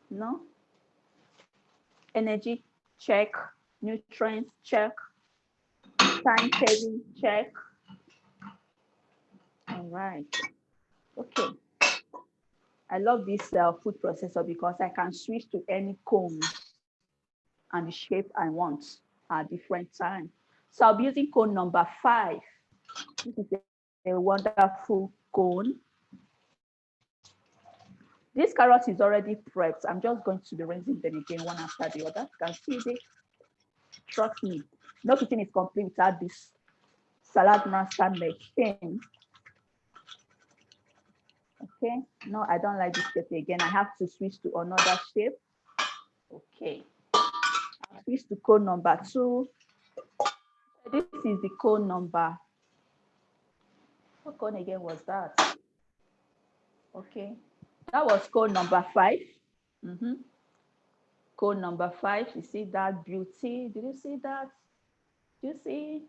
No? Energy check, nutrients check, time saving check. All right. Okay. I love this food processor because I can switch to any cone and the shape I want at different time. So I'll be using cone number 5. This is a wonderful cone. This carrot is already prepped. I'm just going to be rinsing them again one after the other. You can see this. Trust me, no kitchen is complete without this salad master machine. Okay, no, I don't like this shape again. I have to switch to another shape. Okay, I'll switch to cone number 2. This is the cone number. What cone again was that? Okay, that was cone number 5. Cone number 5. You see that beauty? Did you see that? Do you see?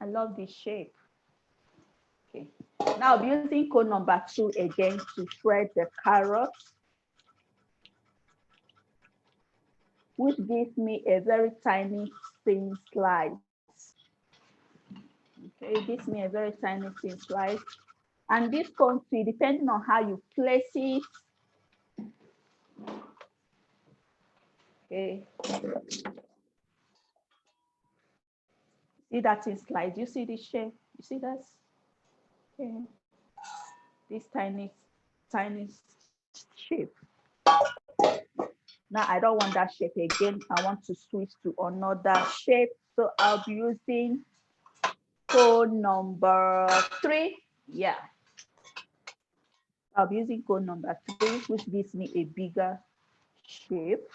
I love this shape. Okay, now I'll be using cone number 2 again to shred the carrots, which gives me a very tiny thin slice. Okay, it gives me a very tiny thin slice. And this cone too, depending on how you place it. Okay. See that thin slice? You see this shape? You see that? Okay. This tiny shape. Now I don't want that shape again. I want to switch to another shape. So I'll be using cone number 3. Yeah. I'll be using cone number 3, which gives me a bigger shape.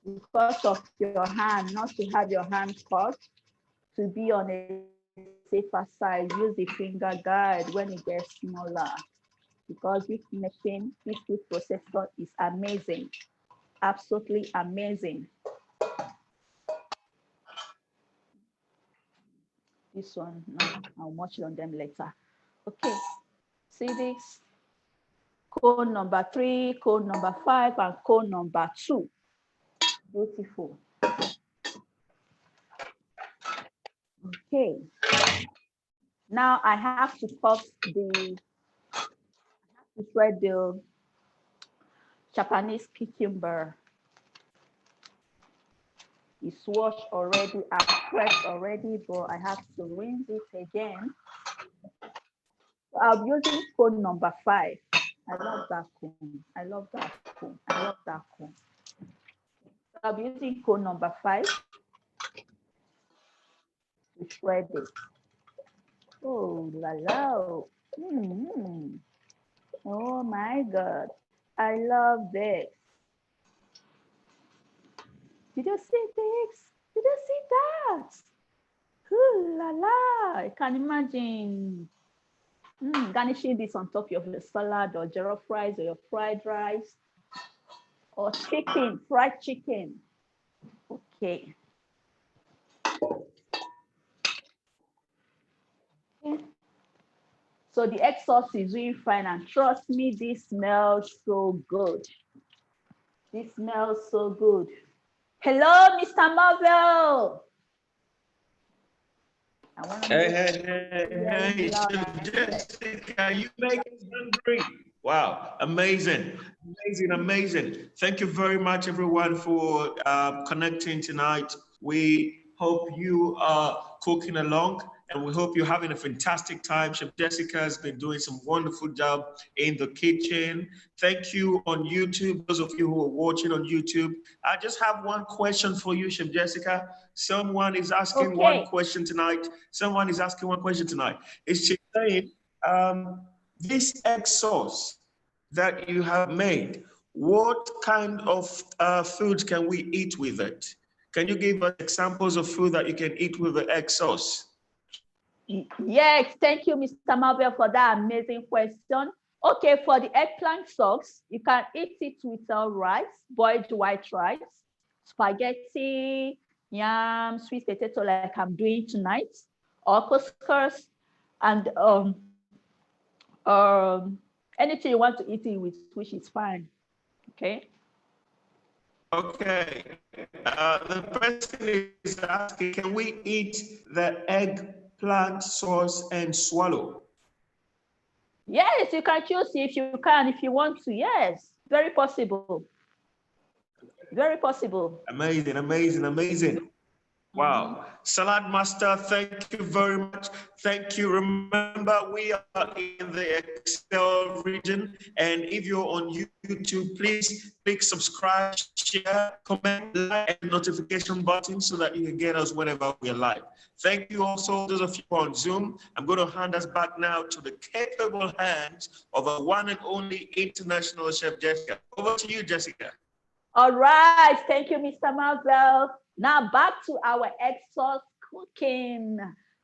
Because of your hand, not to have your hand cut, to be on a safer side, use the finger guide when it gets smaller. Because this machine, this food processor is amazing, absolutely amazing. This one, no, I'll watch it on them later. Okay, see this? Cone number 3, cone number 5, and cone number 2. Beautiful. Okay. Now I have to cut shred the Japanese cucumber. It's washed already and pressed already, but I have to rinse it again. So I'm using cone number 5. I love that cone. I love that cone. I love that cone. So I'm using cone number 5 to shred it. Oh la la. Oh my God. I love this. Did you see this? Did you see that? Ooh la la. I can imagine garnishing this on top of your salad or jollof rice or your fried rice or chicken, fried chicken. Okay. So the egg sauce is doing fine, and trust me, this smells so good. This smells so good. Hello, Mr. Marvel. Hey, Jessica, you make us hungry. Wow, amazing, amazing, amazing. Thank you very much, everyone, for connecting tonight. We hope you are cooking along, and we hope you're having a fantastic time. Chef Jessica has been doing some wonderful job in the kitchen. Thank you on YouTube, those of you who are watching on YouTube. I just have one question for you, Chef Jessica. Someone is asking one question tonight. Someone is asking one question tonight. Is she saying, this egg sauce that you have made, what kind of food can we eat with it? Can you give us examples of food that you can eat with the egg sauce? Yes, thank you, Mr. Marvel, for that amazing question. Okay, for the eggplant sauce, you can eat it with rice, boiled white rice, spaghetti, yam, sweet potato like I'm doing tonight, or couscous, and anything you want to eat it with, which is fine. Okay. Okay. The person is asking, can we eat the eggplant sauce and swallow? Yes, you can choose if you can, if you want to. Yes, very possible. Very possible. Amazing, amazing, amazing. Wow. Salad Master, thank you very much. Thank you. Remember, we are in the Excel region. And if you're on YouTube, please click subscribe, share, comment, like, and notification button so that you can get us whenever we're live. Thank you also, those of you on Zoom. I'm going to hand us back now to the capable hands of our one and only international chef, Jessica. Over to you, Jessica. All right. Thank you, Mr. Marvel. Now back to our egg sauce cooking.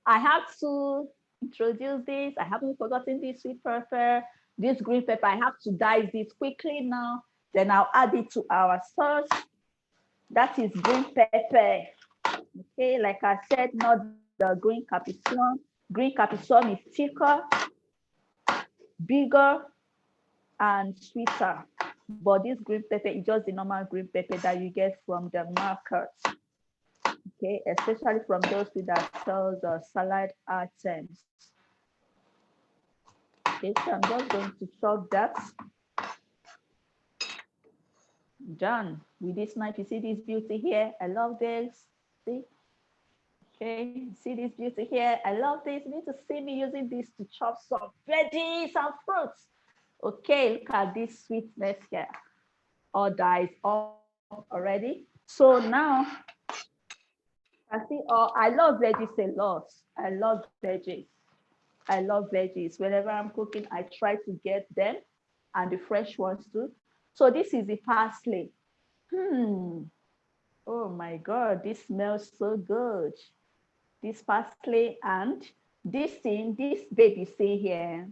I have to introduce this. I haven't forgotten this sweet pepper, this green pepper. I have to dice this quickly now. Then I'll add it to our sauce. That is green pepper. Okay, like I said, not the green capsicum. Green capsicum is thicker, bigger, and sweeter. But this green pepper is just the normal green pepper that you get from the market. Okay, especially from those that sell the salad items. Okay, so I'm just going to chop that. Done with this knife. You see this beauty here? I love this. See? Okay, see this beauty here? I love this. You need to see me using this to chop some veggies and fruits. Okay, look at this sweetness here. All diced up already. So now, I see, I love veggies a lot. I love veggies. I love veggies. Whenever I'm cooking, I try to get them and the fresh ones too. So this is the parsley. Oh my God, this smells so good. This parsley and this thing, this baby see here,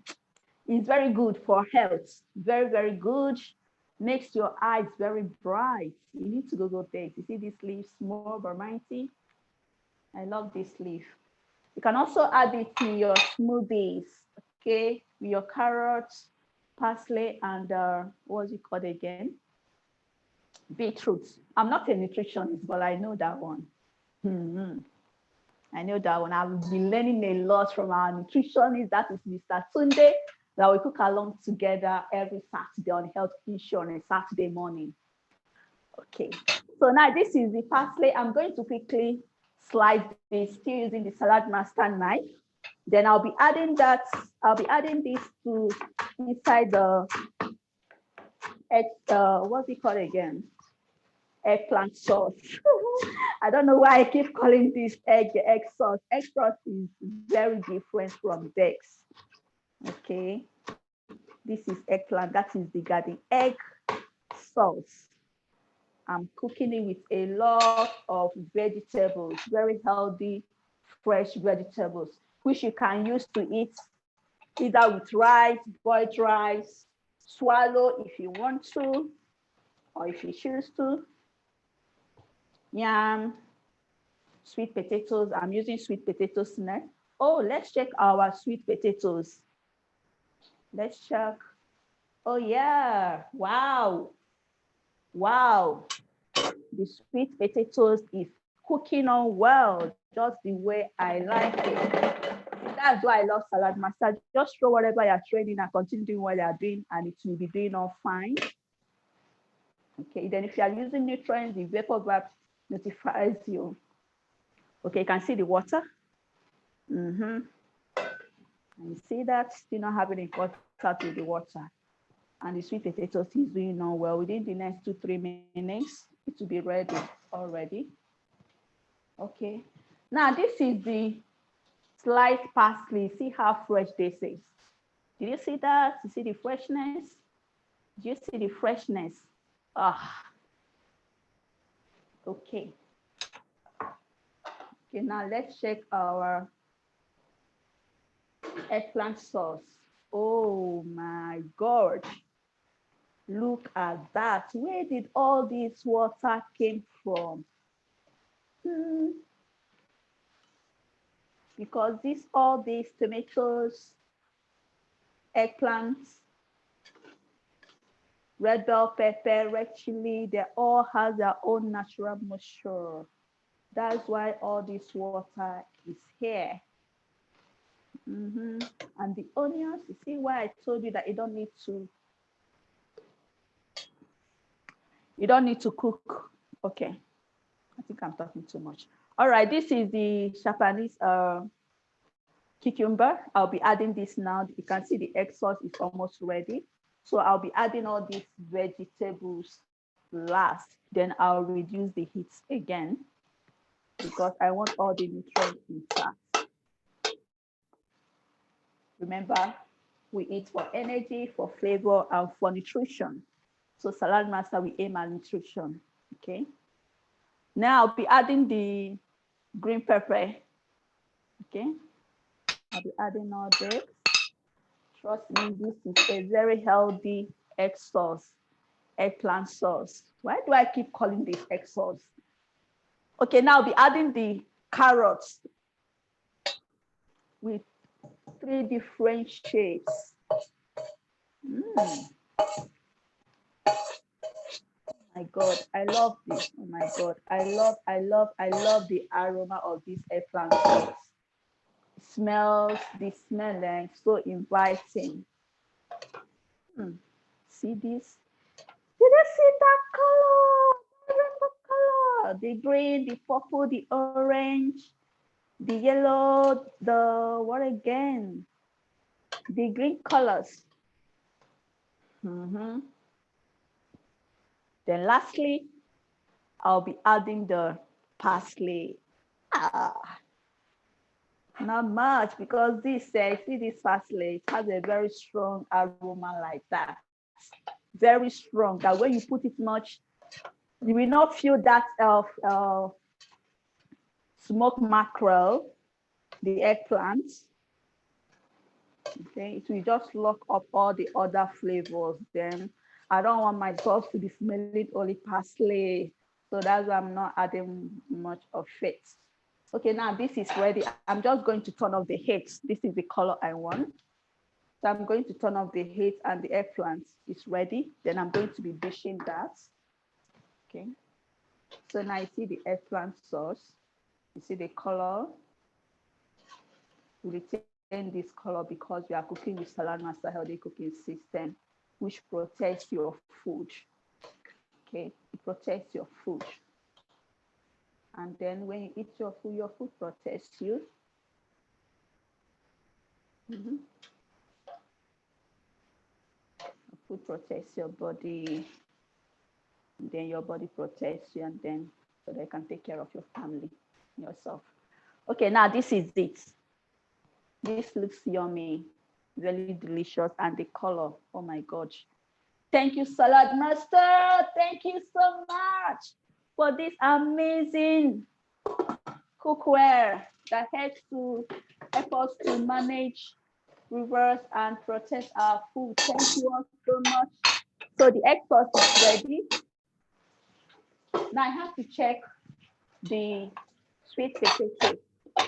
is very good for health. Very, very good. Makes your eyes very bright. You need to go take. You see this leaf, small but mighty. I love this leaf. You can also add it to your smoothies, okay? With your carrots, parsley, and what's it called again? Beetroot. I'm not a nutritionist, but I know that one. I know that one. I've been learning a lot from our nutritionist. That is Mr. Tunde, that we cook along together every Saturday on Health Issue on a Saturday morning. Okay, so now this is the parsley. I'm going to quickly slice this, still using the Salad Master knife. Then I'll be adding that, I'll be adding this to inside the egg, what's it called again? Eggplant sauce. I don't know why I keep calling this egg sauce. Egg sauce is very different from Dex. Okay, this is eggplant, that is the garden egg sauce. I'm cooking it with a lot of vegetables, very healthy, fresh vegetables, which you can use to eat either with rice, boiled rice, swallow if you want to, or if you choose to. Yam, sweet potatoes. I'm using sweet potatoes now. Oh, let's check our sweet potatoes. Let's check. Oh yeah, wow. Wow, the sweet potatoes is cooking on well, just the way I like it. That's why I love Salad Master. Just throw whatever you're training and continue doing what you're doing, and it will be doing all fine. Okay, then if you are using nutrients, the vapor grab notifies you. Okay, you can see the water. And you see that still not having any contact with the water. And the sweet potatoes is doing all well. Within the next 2-3 minutes, it will be ready already. Okay. Now this is the sliced parsley. See how fresh this is. Did you see that? You see the freshness? Did you see the freshness? Okay. Okay, now let's check our eggplant sauce. Oh my God. Look at that. Where did all this water came from? Because all these tomatoes, eggplants, red bell pepper, red chili, they all have their own natural moisture. That's why all this water is here. And the onions, you see why I told you that you don't need to cook. Okay, I think I'm talking too much. All right, this is the Japanese cucumber. I'll be adding this now. You can see the egg sauce is almost ready. So I'll be adding all these vegetables last. Then I'll reduce the heat again because I want all the nutrients intact. Remember, we eat for energy, for flavor, and for nutrition. So Salad Master, we aim at nutrition, okay? Now I'll be adding the green pepper, okay? I'll be adding all this. Trust me, this is a very healthy egg sauce, eggplant sauce. Why do I keep calling this egg sauce? Okay, now I'll be adding the carrots with 3 different shapes. Oh my God, I love this. Oh my God, I love the aroma of this eggplant sauce. The smell so inviting. See this? Did you see that color? The rainbow color. The green, the purple, the orange, the yellow, the what again? The green colors. Then lastly, I'll be adding the parsley. Not much because this, see this parsley, it has a very strong aroma like that. Very strong, that when you put it much, you will not feel that smoked mackerel, the eggplant. Okay, it will just lock up all the other flavors. Then I don't want my sauce to be smelling only parsley. So that's why I'm not adding much of it. Okay, now this is ready. I'm just going to turn off the heat. This is the color I want. So I'm going to turn off the heat and the eggplant is ready. Then I'm going to be dishing that. Okay. So now you see the eggplant sauce. You see the color. We retain this color because we are cooking with Salad Master Healthy Cooking System, which protects your food. Okay, it protects your food. And then when you eat your food protects you. Food protects your body, and then your body protects you, and then so they can take care of your family, yourself. Okay, now this is it. This looks yummy, really delicious, and the color, oh my gosh. Thank you, Salad Master. Thank you so much for this amazing cookware that helps us to manage, reverse, and protect our food. Thank you all so much. So the egg sauce is ready. Now I have to check the sweet potato. I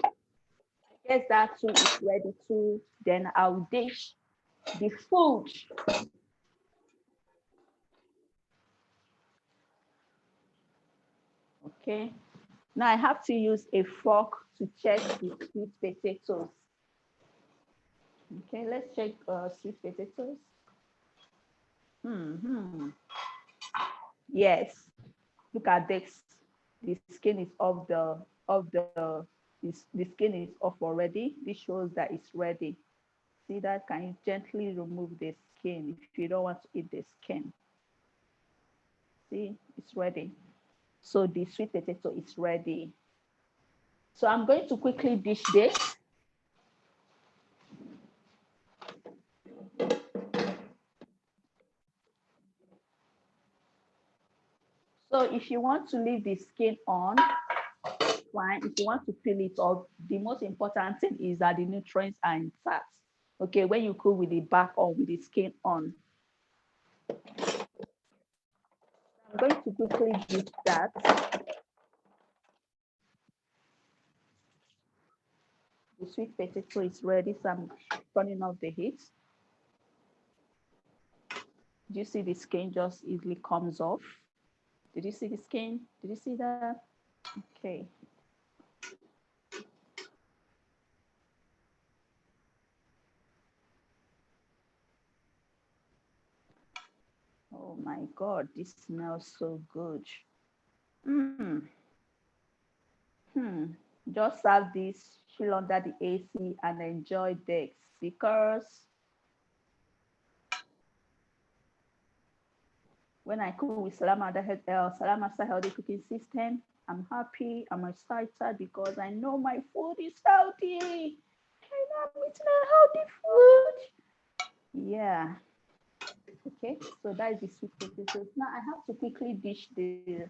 guess that too is ready too. Then I'll dish the food. Okay. Now I have to use a fork to check the sweet potatoes. Okay, let's check sweet potatoes. Yes, look at this. The skin is off the skin is off already. This shows that it's ready. See that? Can you gently remove the skin if you don't want to eat the skin? See, it's ready. So the sweet potato is ready. So I'm going to quickly dish this. So if you want to leave the skin on, fine. If you want to peel it off, the most important thing is that the nutrients are intact. Okay, when you cook with the back on, with the skin on. I'm going to quickly dish that. The sweet potato is ready, so I'm turning off the heat. Did you see the skin just easily comes off? Did you see the skin? Did you see that? Okay. Oh my God, this smells so good. Just have this, chill under the AC and enjoy the speakers. When I cook with Salamasa Healthy Cooking System, I'm happy, I'm excited because I know my food is healthy. And I'm eating a healthy food. Yeah. Okay, so that is the sweet potatoes. Now I have to quickly dish the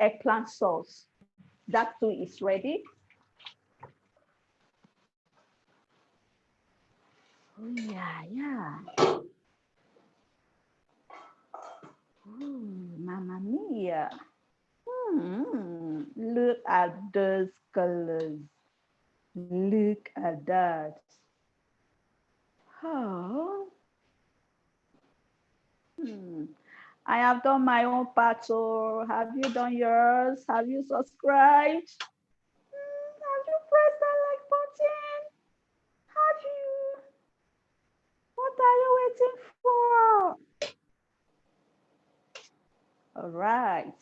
eggplant sauce. That too is ready. Oh yeah. Ooh, Mamma mia. Look at those colors. Look at that. Oh. I have done my own part. So have you done yours? Have you subscribed? Have you pressed that like button? Have you? What are you waiting for? All right.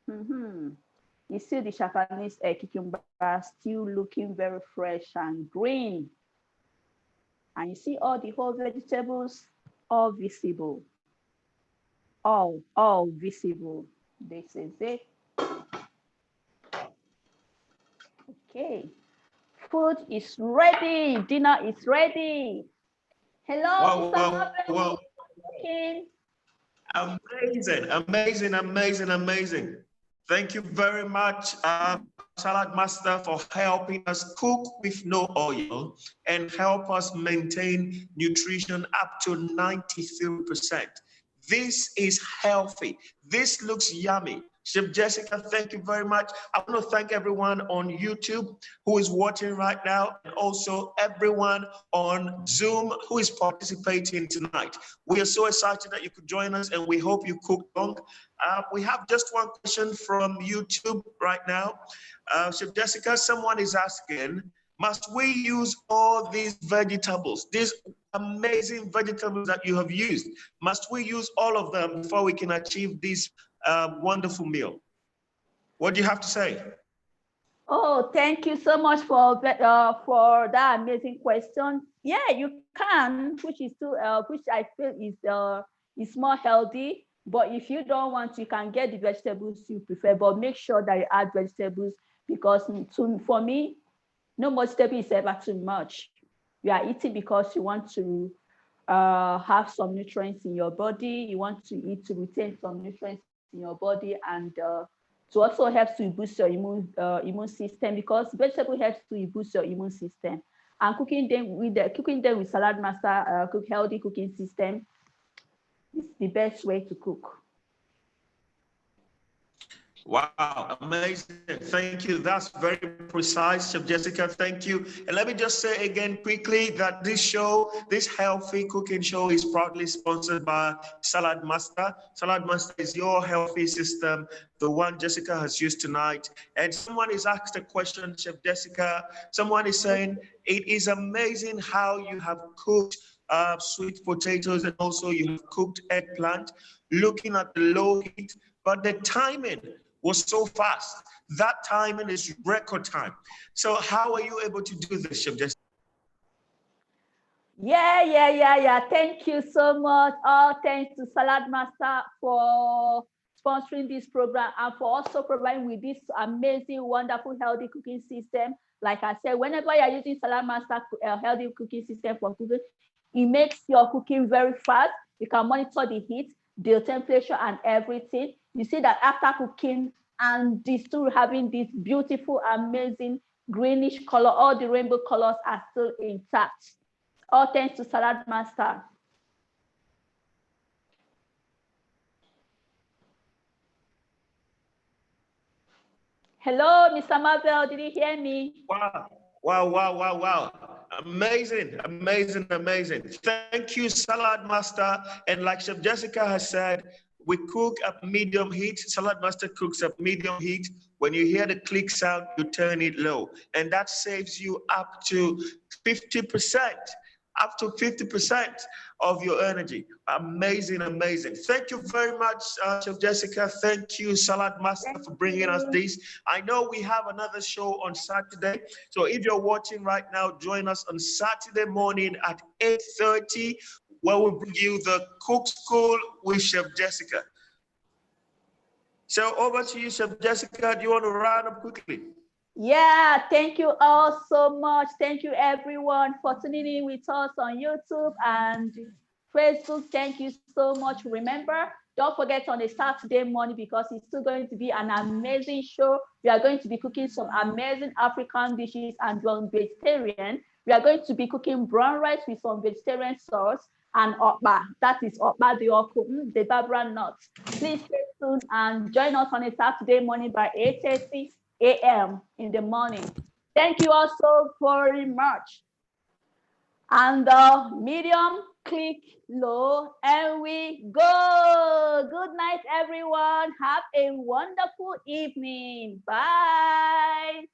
You see the Japanese cucumber still looking very fresh and green. And you see all the whole vegetables, all visible. All visible. This is it. Okay. Food is ready. Dinner is ready. Hello, Wow, Mr. wow. Okay. Amazing. Thank you very much, Salad Master, for helping us cook with no oil and help us maintain nutrition up to 93%. This is healthy. This looks yummy. Chef Jessica, thank you very much. I want to thank everyone on YouTube who is watching right now, and also everyone on Zoom who is participating tonight. We are so excited that you could join us, and we hope you cooked along. We have just one question from YouTube right now. Chef Jessica, someone is asking, must we use all these vegetables, these amazing vegetables that you have used? Must we use all of them before we can achieve this wonderful meal? What do you have to say? Oh, thank you so much for that amazing question. Yeah, you can, which is too, which I feel is more healthy. But if you don't want, you can get the vegetables you prefer. But make sure that you add vegetables, because for me, no vegetable is ever too much. You are eating because you want to have some nutrients in your body. You want to eat to retain some nutrients in your body, and to also help to boost your immune system, because vegetable helps to boost your immune system. And cooking them with Salad Master healthy cooking system is the best way to cook. Wow, amazing. Thank you. That's very precise, Chef Jessica. Thank you. And let me just say again quickly that this show, this healthy cooking show, is proudly sponsored by Salad Master. Salad Master is your healthy system, the one Jessica has used tonight. And someone is asked a question, Chef Jessica. Someone is saying, it is amazing how you have cooked sweet potatoes, and also you have cooked eggplant, looking at the low heat, but the timing was so fast. That timing is record time. So how are you able to do this, Chef Jessica? Yeah. Thank you so much. All thanks to Salad Master for sponsoring this program, and for also providing with this amazing, wonderful, healthy cooking system. Like I said, whenever you're using Salad Master healthy cooking system for cooking, it makes your cooking very fast. You can monitor the heat, the temperature, and everything. You see that after cooking, and this still having this beautiful, amazing greenish color, all the rainbow colors are still intact. All thanks to Salad Master. Hello, Mr. Marvel, did you hear me? Wow. Amazing, amazing, amazing. Thank you, Salad Master. And like Chef Jessica has said, we cook at medium heat. Salad Master cooks at medium heat. When you hear the click sound, you turn it low. And that saves you up to 50%, up to 50% of your energy. Amazing, amazing. Thank you very much, Chef Jessica. Thank you, Salad Master, for bringing us this. I know we have another show on Saturday. So if you're watching right now, join us on Saturday morning at 8:30, where we bring you the Cook School with Chef Jessica. So over to you, Chef Jessica. Do you want to round up quickly? Yeah, thank you all so much. Thank you everyone for tuning in with us on YouTube and Facebook. Thank you so much. Remember, don't forget on a Saturday morning, because it's still going to be an amazing show. We are going to be cooking some amazing African dishes and vegetarian. We are going to be cooking brown rice with some vegetarian sauce and okpa. That is okpa the oko, the Barbara nuts. Please stay tuned and join us on a Saturday morning by 8:30 a.m. in the morning. Thank you all so very much. And the medium, click low, and we go. Good night, everyone. Have a wonderful evening. Bye.